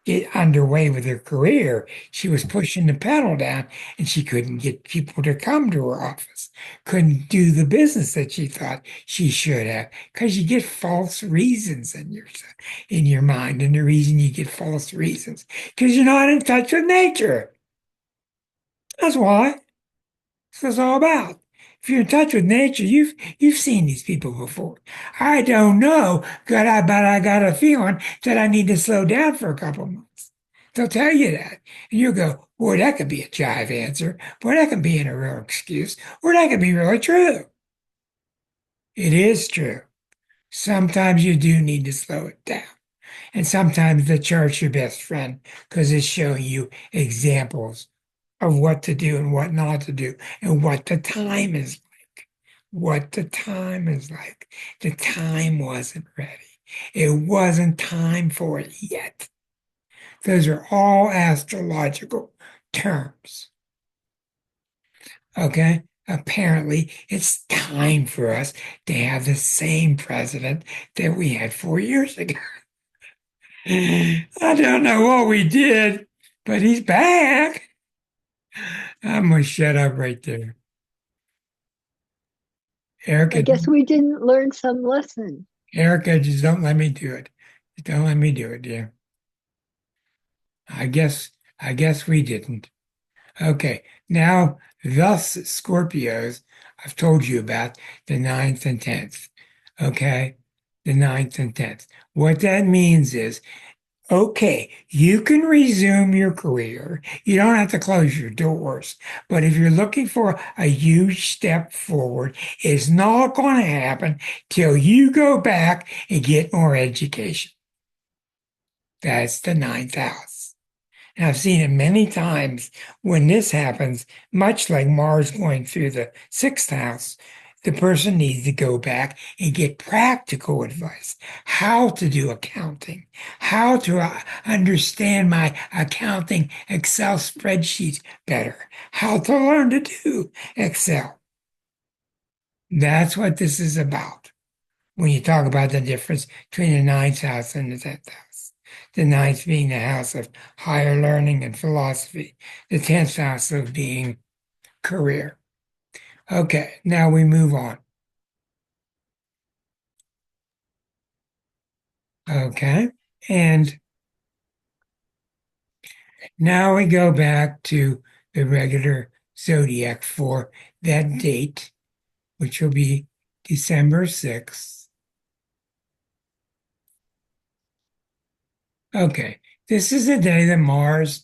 get underway with her career. She was pushing the pedal down and she couldn't get people to come to her office, couldn't do the business that she thought she should have because you get false reasons in your mind. And the reason you get false reasons because you're not in touch with nature. That's why. That's what all about. If you're in touch with nature, you've seen these people before. I don't know, but I got a feeling that I need to slow down for a couple months. They'll tell you that. And you'll go, boy, that could be a jive answer. Boy, that could be a real excuse. Or that could be really true. It is true. Sometimes you do need to slow it down. And sometimes the chart's your best friend because it's showing you examples of what to do and what not to do and what the time is like. What the time is like. The time wasn't ready. It wasn't time for it yet. Those are all astrological terms. Okay? Apparently, it's time for us to have the same president that we had 4 years ago. I don't know what we did, but he's back. I'm going to shut up right there. I Erica, guess we didn't learn some lesson. Erica, just don't let me do it. Just don't let me do it, dear. I guess, I guess we didn't. Okay, now, thus, Scorpios, I've told you about the ninth and 10th. Okay, the ninth and 10th. What that means is, okay, you can resume your career. You don't have to close your doors. But if you're looking for a huge step forward, it's not going to happen till you go back and get more education. That's the ninth house. And I've seen it many times when this happens, much like Mars going through the sixth house. The person needs to go back and get practical advice, how to do accounting, how to understand my accounting Excel spreadsheets better, how to learn to do Excel. That's what this is about when you talk about the difference between the ninth house and the 10th house. The ninth being the house of higher learning and philosophy, the 10th house of being career. Okay, now we move on. Okay, and now we go back to the regular zodiac for that date, which will be December 6th. Okay, this is the day that Mars,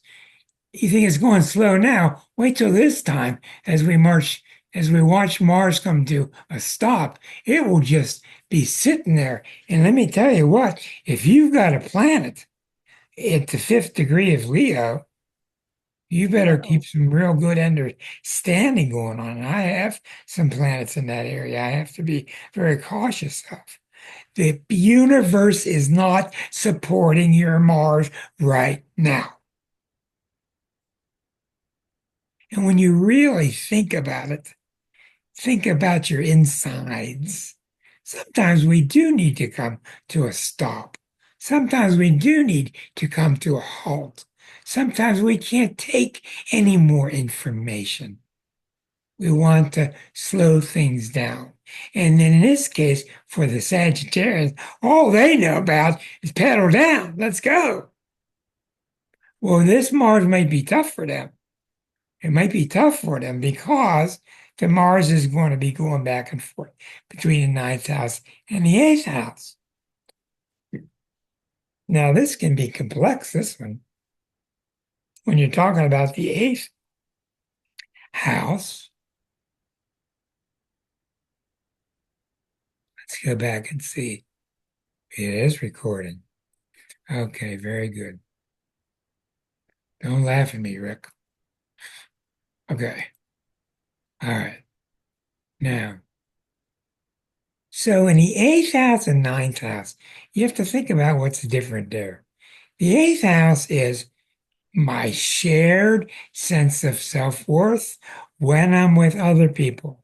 you think it's going slow now. Wait till this time as we march, as we watch Mars come to a stop, it will just be sitting there. And let me tell you what, if you've got a planet at the fifth degree of Leo, you better keep some real good understanding going on. I have some planets in that area I have to be very cautious of. The universe is not supporting your Mars right now. And when you really think about it, think about your insides. Sometimes we do need to come to a stop. Sometimes we do need to come to a halt. Sometimes we can't take any more information. We want to slow things down. And then in this case, for the Sagittarians, all they know about is pedal down. Let's go. Well, this Mars might be tough for them. It might be tough for them because the Mars is going to be going back and forth between the ninth house and the eighth house. Now, this can be complex, this one. When you're talking about the eighth house, let's go back and see. It is recording. Okay, very good. Don't laugh at me, Rick. Okay. All right. Now, so in the eighth house and ninth house, you have to think about what's different there. The eighth house is my shared sense of self-worth when I'm with other people.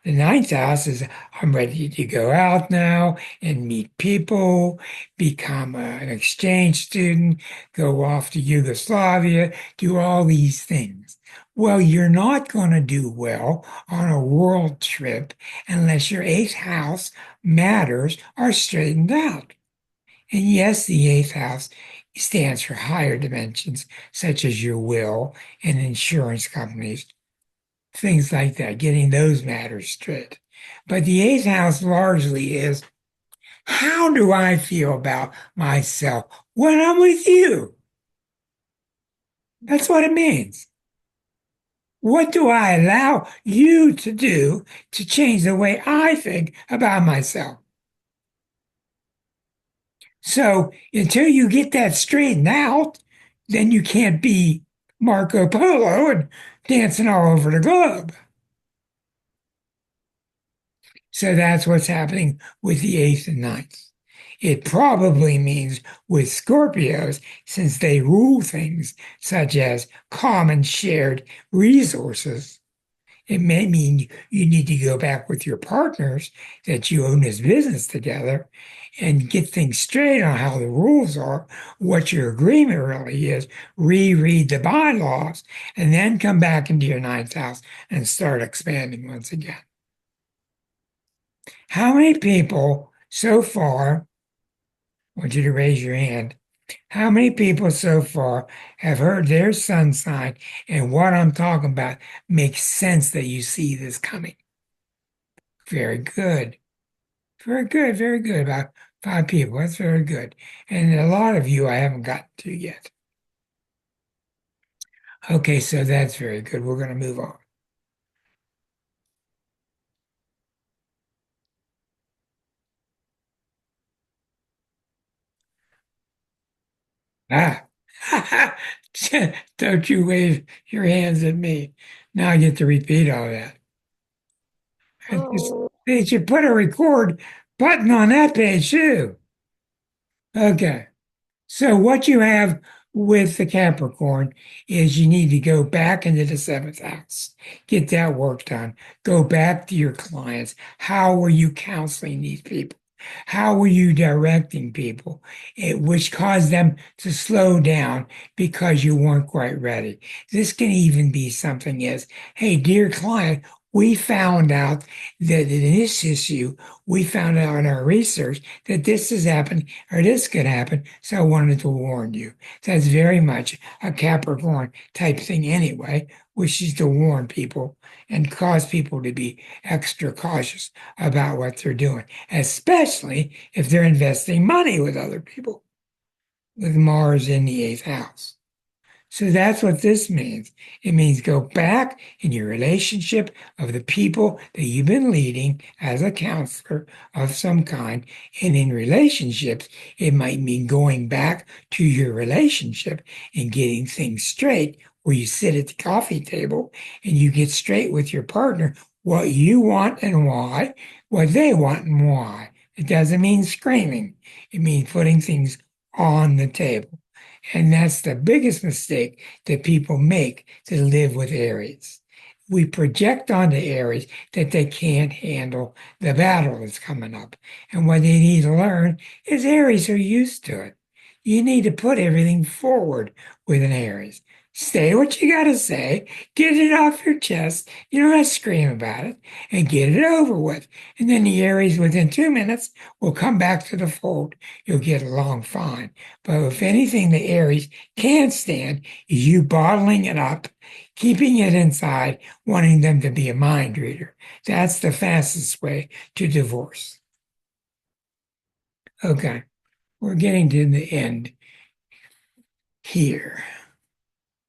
The ninth house is I'm ready to go out now and meet people, become an exchange student, go off to Yugoslavia, do all these things. Well, you're not going to do well on a world trip unless your eighth house matters are straightened out. And yes, the eighth house stands for higher dimensions, such as your will and insurance companies, things like that, getting those matters straight. But the eighth house largely is how do I feel about myself when I'm with you? That's what it means. What do I allow you to do to change the way I think about myself? So until you get that straightened out, then you can't be Marco Polo and dancing all over the globe. So that's what's happening with the eighth and ninth. It probably means with Scorpios, since they rule things such as common shared resources, it may mean you need to go back with your partners that you own this business together and get things straight on how the rules are, what your agreement really is, reread the bylaws, and then come back into your ninth house and start expanding once again. How many people so far, I want you to raise your hand, how many people so far have heard their sun sign and what I'm talking about makes sense that you see this coming? Very good. Very good. Very good. About 5 people. That's very good. And a lot of you I haven't gotten to yet. Okay, so that's very good. We're going to move on. Ah, don't you wave your hands at me. Now I get to repeat all that. Oh, They should put a record button on that page too. Okay. So what you have with the Capricorn is you need to go back into the seventh house, get that work done, go back to your clients. How were you counseling these people? How were you directing people, which caused them to slow down because you weren't quite ready? This can even be something as, hey, dear client, we found out that in this issue, we found out in our research that this has happened or this could happen. So I wanted to warn you. That's very much a Capricorn type thing anyway, which is to warn people and cause people to be extra cautious about what they're doing, especially if they're investing money with other people, with Mars in the eighth house. So that's what this means. It means go back in your relationship of the people that you've been leading as a counselor of some kind. And in relationships, it might mean going back to your relationship and getting things straight where you sit at the coffee table and you get straight with your partner what you want and why, what they want and why. It doesn't mean screaming. It means putting things on the table. And that's the biggest mistake that people make to live with Aries. We project onto Aries that they can't handle the battle that's coming up. And what they need to learn is Aries are used to it. You need to put everything forward with an Aries. Say what you got to say, get it off your chest. You don't have to scream about it and get it over with. And then the Aries within 2 minutes will come back to the fold. You'll get along fine. But if anything, the Aries can't stand is you bottling it up, keeping it inside, wanting them to be a mind reader. That's the fastest way to divorce. Okay, we're getting to the end here.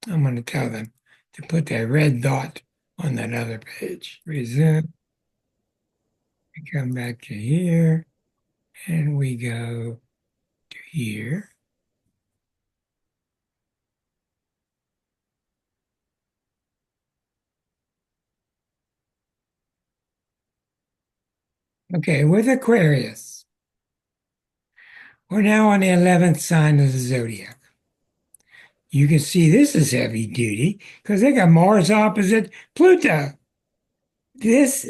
I'm going to tell them to put that red dot on that other page. Resume. We come back to here, and we go to here. Okay, with Aquarius, we're now on the 11th sign of the zodiac. You can see this is heavy duty because they got Mars opposite Pluto. This,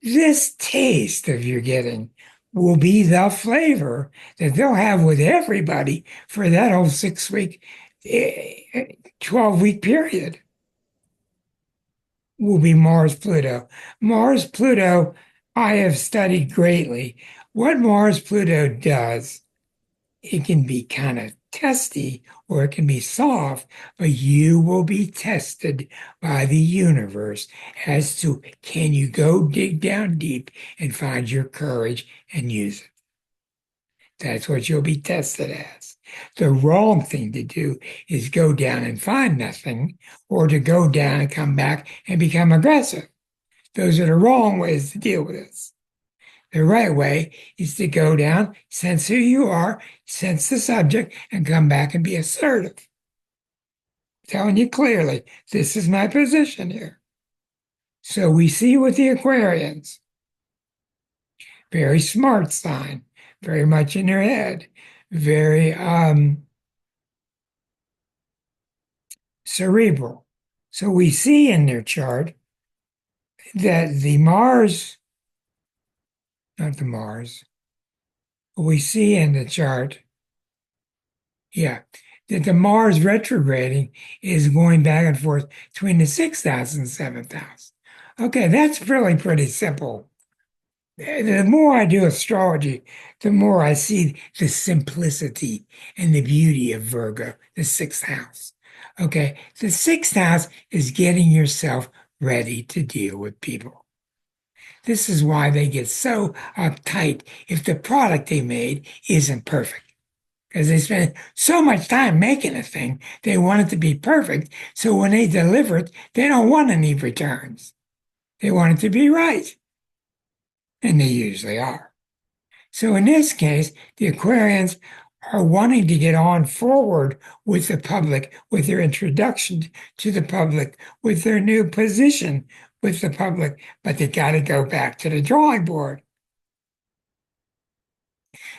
this taste of you're getting will be the flavor that they'll have with everybody for that whole 6 week, 12-week period. Will be Mars Pluto. Mars Pluto, I have studied greatly. What Mars Pluto does, it can be kind of testy or it can be soft, but you will be tested by the universe as to can you go dig down deep and find your courage and use it. That's what you'll be tested as. The wrong thing to do is go down and find nothing, or to go down and come back and become aggressive. Those are the wrong ways to deal with this. The right way is to go down, sense who you are, sense the subject, and come back and be assertive. Telling you clearly, this is my position here. So we see with the Aquarians, very smart sign, very much in their head, very cerebral. So we see in their chart that the Mars, not the Mars, we see in the chart, yeah, that the Mars retrograding is going back and forth between the 6,000 and 7,000. Okay, that's really pretty simple. The more I do astrology, the more I see the simplicity and the beauty of Virgo, the sixth house. Okay, the sixth house is getting yourself ready to deal with people. This is why they get so uptight if the product they made isn't perfect. Because they spend so much time making a thing, they want it to be perfect. So when they deliver it, they don't want any returns. They want it to be right. And they usually are. So in this case, the Aquarians are wanting to get on forward with the public, with their introduction to the public, with their new position with the public, but they got to go back to the drawing board.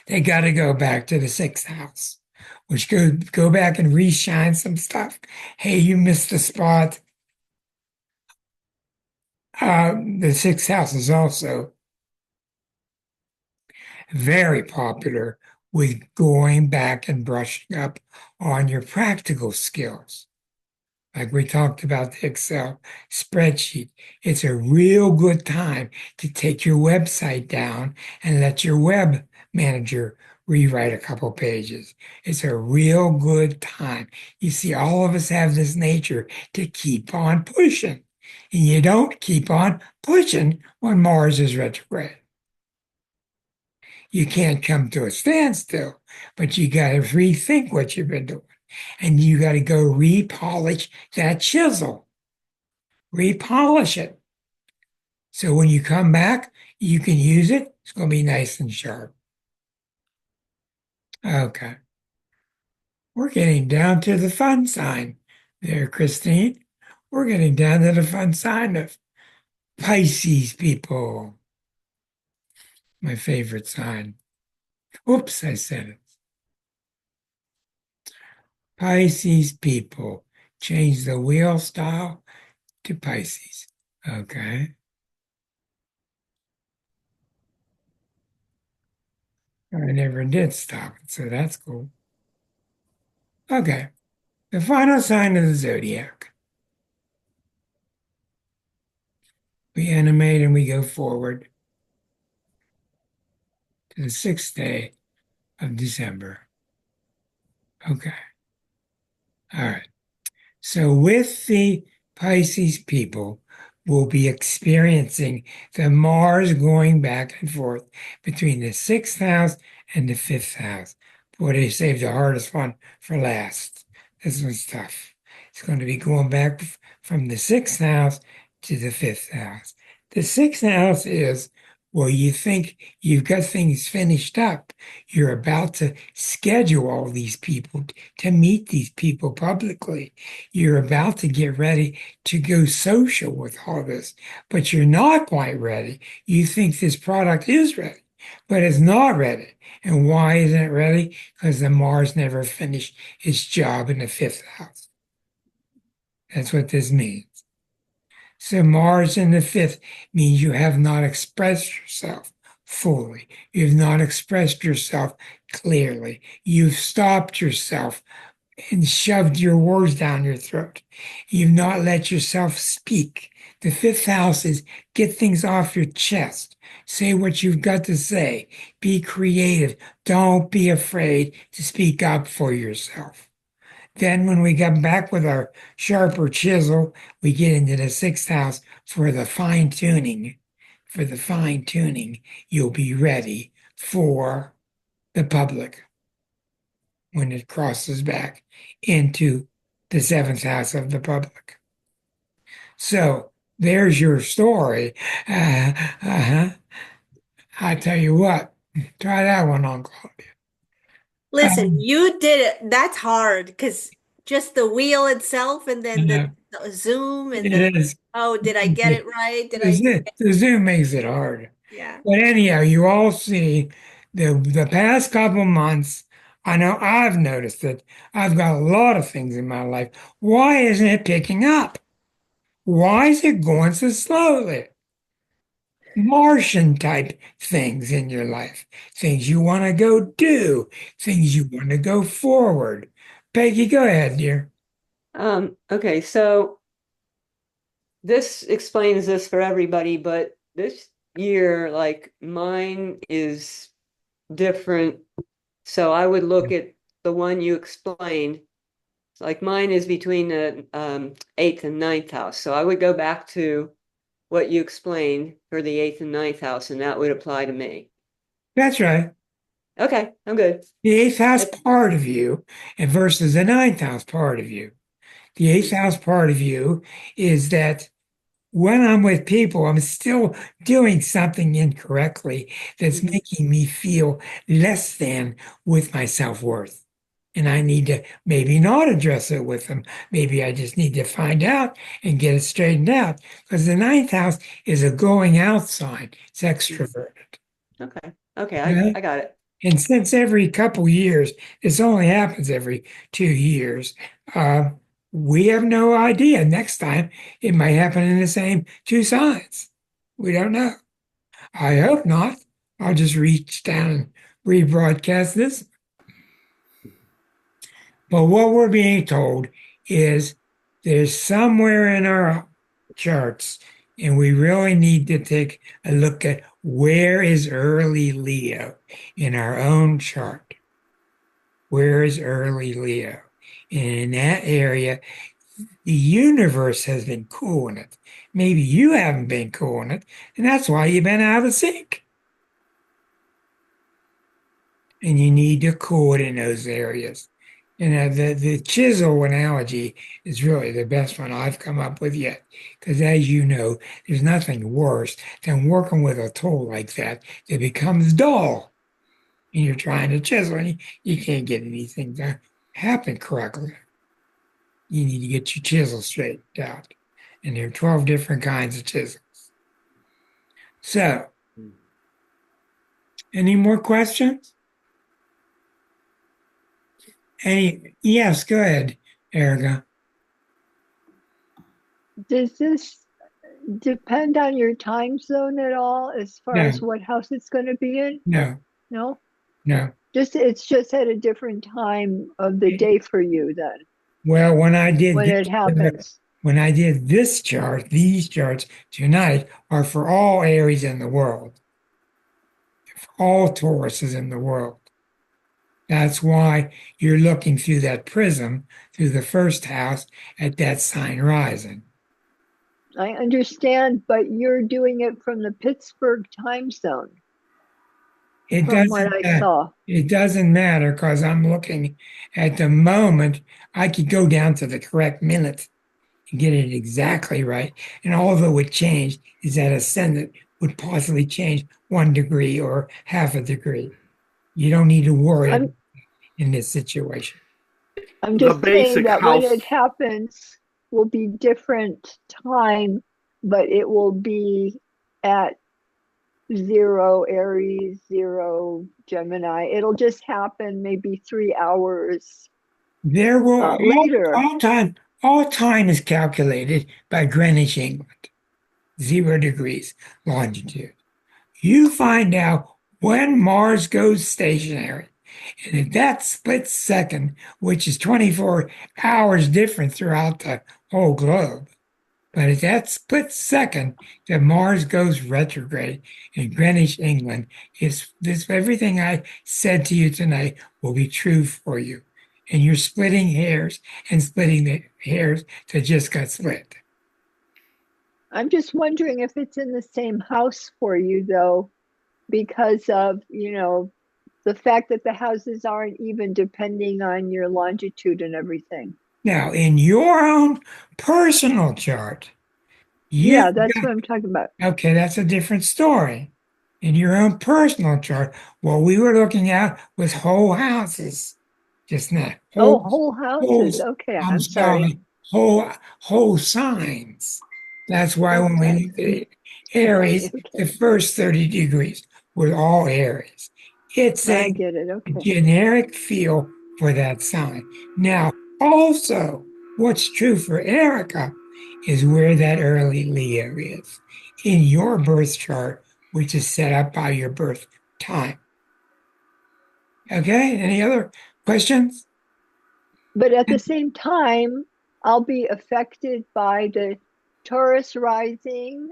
They got to go back to the sixth house, which go back and reshine some stuff. Hey, you missed the spot. The sixth house is also very popular with going back and brushing up on your practical skills. Like we talked about the Excel spreadsheet, it's a real good time to take your website down and let your web manager rewrite a couple pages. It's a real good time. You see, all of us have this nature to keep on pushing. And you don't keep on pushing when Mars is retrograde. You can't come to a standstill, but you got to rethink what you've been doing. And you got to go repolish that chisel, repolish it. So when you come back, you can use it. It's going to be nice and sharp. Okay. We're getting down to the fun sign there, Christine. We're getting down to the fun sign of Pisces people. My favorite sign. Oops, I said it. Pisces people. Change the wheel style to Pisces. Okay. I never did stop it, so that's cool. Okay. The final sign of the zodiac. We animate and we go forward to the 6th day of December. Okay. All right. So with the Pisces people, we'll be experiencing the Mars going back and forth between the 6th house and the 5th house. Boy, they saved the hardest one for last. This one's tough. It's going to be going back from the 6th house to the 5th house. The 6th house is where you think you've got things finished up. You're about to schedule all these people to meet these people publicly. You're about to get ready to go social with all this, but you're not quite ready. You think this product is ready, but it's not ready. And why isn't it ready? Because the Mars never finished its job in the 5th house. That's what this means. So Mars in the 5th means you have not expressed yourself fully. You've not expressed yourself clearly. You've stopped yourself and shoved your words down your throat. You've not let yourself speak. The 5th house is get things off your chest. Say what you've got to say. Be creative. Don't be afraid to speak up for yourself. Then when we come back with our sharper chisel, we get into the 6th house for the fine tuning. For the fine tuning, you'll be ready for the public when it crosses back into the 7th house of the public. So there's your story. I tell you what, try that one on, Claudia. Listen, you did it. That's hard because just the wheel itself and then Yeah, the zoom and then, it is. oh, did I get it right? Did The I? Zoom, the Zoom makes it hard. Yeah. But anyhow, you all see the past couple months, I know I've noticed that I've got a lot of things in my life. Why isn't it picking up? Why is it going so slowly? Martian type things in your life, things you want to go do, things you want to go forward. Peggy, go ahead, dear. Okay, so this explains this for everybody, but this year, like mine is different. So I would look at the one you explained. Like mine is between the eighth and ninth house. So I would go back to what you explained for the eighth and ninth house, and that would apply to me. That's right. Okay, I'm good. The eighth house part of you and versus the ninth house part of you. The eighth house part of you is that when I'm with people, I'm still doing something incorrectly that's Mhm. making me feel less than with my self-worth. And I need to maybe not address it with them. Maybe I just need to find out and get it straightened out. Because the ninth house is a going out sign. It's extroverted. Okay, okay, Okay? I got it. And since every couple years, this only happens every 2 years, uh, we have no idea. Next time, it might happen in the same two signs. We don't know. I hope not. I'll just reach down and rebroadcast this. But what we're being told is there's somewhere in our charts, and we really need to take a look at where is early Leo in our own chart. Where is early Leo? And in that area, the universe has been cooling it. Maybe you haven't been cooling it, and that's why you've been out of sync. And you need to cool it in those areas. And the chisel analogy is really the best one I've come up with yet. Because as you know, there's nothing worse than working with a tool like that that becomes dull. And you're trying to chisel and you can't get anything to happen correctly. You need to get your chisel straightened out. And there are 12 different kinds of chisels. So, any more questions? Yes, go ahead, Erica. Does this depend on your time zone at all as far No, as what house it's going to be in? no, No? no. Just it's just at a different time of the day for you then Well, when it happens. when I did this chart, these charts tonight are for all Aries in the world, all Tauruses in the world. That's why you're looking through that prism, through the first house at that sign rising. I understand, but you're doing it from the Pittsburgh time zone, It from what doesn't I matter. saw. It doesn't matter because I'm looking at the moment. I could go down to the correct minute and get it exactly right. And although it changed, is that ascendant would possibly change 1 degree or half a degree. You don't need to worry I'm in this situation. I'm The just saying basic that when house. it happens will be different time, but it will be at zero Aries, zero Gemini. It'll just happen maybe 3 hours There will later. all time is calculated by Greenwich, England, 0 degrees longitude. You find out when Mars goes stationary. And at that split second, which is 24 hours different throughout the whole globe, but at that split second that Mars goes retrograde in Greenwich, England, is this everything I said to you tonight will be true for you. And you're splitting hairs and splitting the hairs that just got split. I'm just wondering if it's in the same house for you, though, because of, the fact that the houses aren't even depending on your longitude and everything. Now, in your own personal chart, you Yeah, that's what I'm talking about. okay, that's a different story. In your own personal chart, what we were looking at was whole houses just now. Oh, Whole, whole whole, houses. Okay, I'm I'm sorry. sorry, whole signs. That's why when we Okay. looked at Okay, Aries, the okay. first 30 degrees were all Aries. It's I a get it. Okay. generic feel for that sign. Now, also, what's true for Erica is where that early Leo is in your birth chart, which is set up by your birth time. Okay, any other questions? But at the same time, I'll be affected by the Taurus rising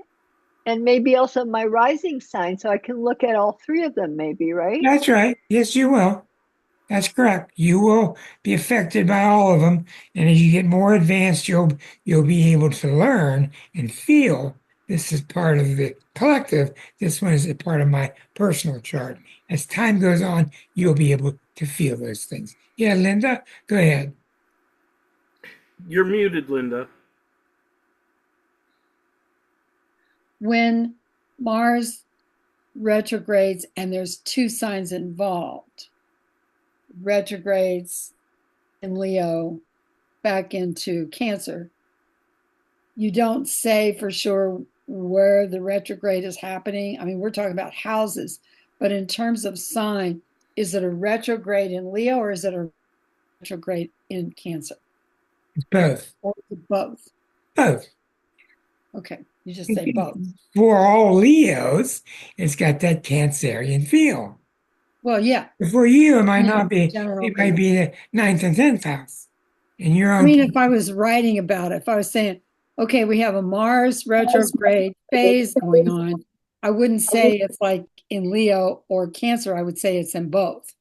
and maybe also my rising sign. So I can look at all three of them, maybe, right? That's right. Yes, you will. That's correct. You will be affected by all of them, and as you get more advanced, you'll be able to learn and feel this is part of the collective. This one is a part of my personal chart. As time goes on, you'll be able to feel those things. Yeah, Linda, go ahead. You're muted, Linda. When Mars retrogrades and there's two signs involved, retrogrades in Leo back into Cancer, you don't say for sure where the retrograde is happening. I mean, we're talking about houses, but in terms of sign, is it a retrograde in Leo or is it a retrograde in Cancer? It's both. Or is it both? Both. Okay, you just say both. For all Leos, it's got that Cancerian feel. Well, yeah. For you, it might Yeah, not be. general It might be the ninth and 10th house in your I own. mean, if I was writing about it, if I was saying, okay, we have a Mars retrograde phase going on, I wouldn't say it's like in Leo or Cancer. I would say it's in both.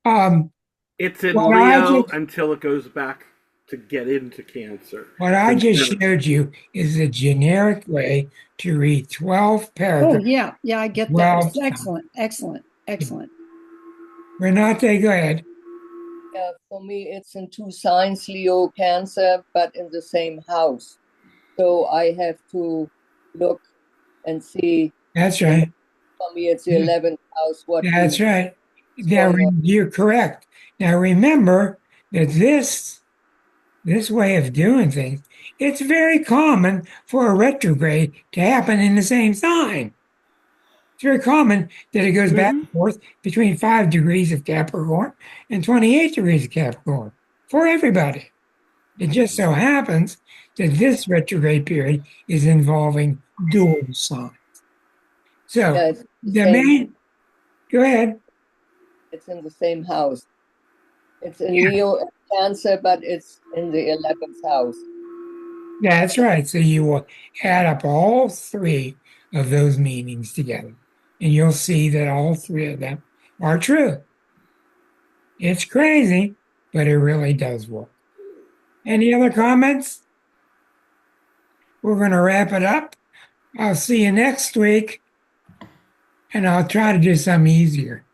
Um, It's in what I Leo just until it goes back to get into Cancer. what I And just then showed you is a generic way to read 12 Oh, paragraphs. yeah. Yeah, I get that. 12 It's excellent. Excellent. Excellent. Renate, go ahead. Yeah, for me, it's in two signs, Leo, Cancer, but in the same house. So I have to look and see. That's right. For me, it's the Yeah, 11th house. that's right. What's Now going on? you're correct. Now remember that this way of doing things, it's very common for a retrograde to happen in the same sign. It's very common that it goes back Mhm. and forth between 5 degrees of Capricorn and 28 degrees of Capricorn for everybody. It just so happens that this retrograde period is involving dual signs. So Yeah, it's the the same. main, go ahead. It's in the same house. It's in Yeah, Leo and Cancer, but it's in the 11th house. that's right. So you will add up all three of those meanings together, and you'll see that all three of them are true. It's crazy, but it really does work. Any other comments? We're going to wrap it up. I'll see you next week, and I'll try to do something easier.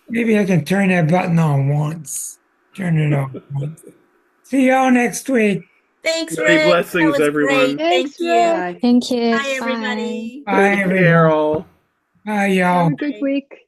Maybe I can turn that button on once. Turn it on once. See y'all next week. Thanks, Many Rick. That blessings, was everyone. great. Thanks, Thank you. Rick. Thank you. Bye, Bye. everybody. Bye, Take care, everyone. all. Bye, Have y'all. a good Bye. week.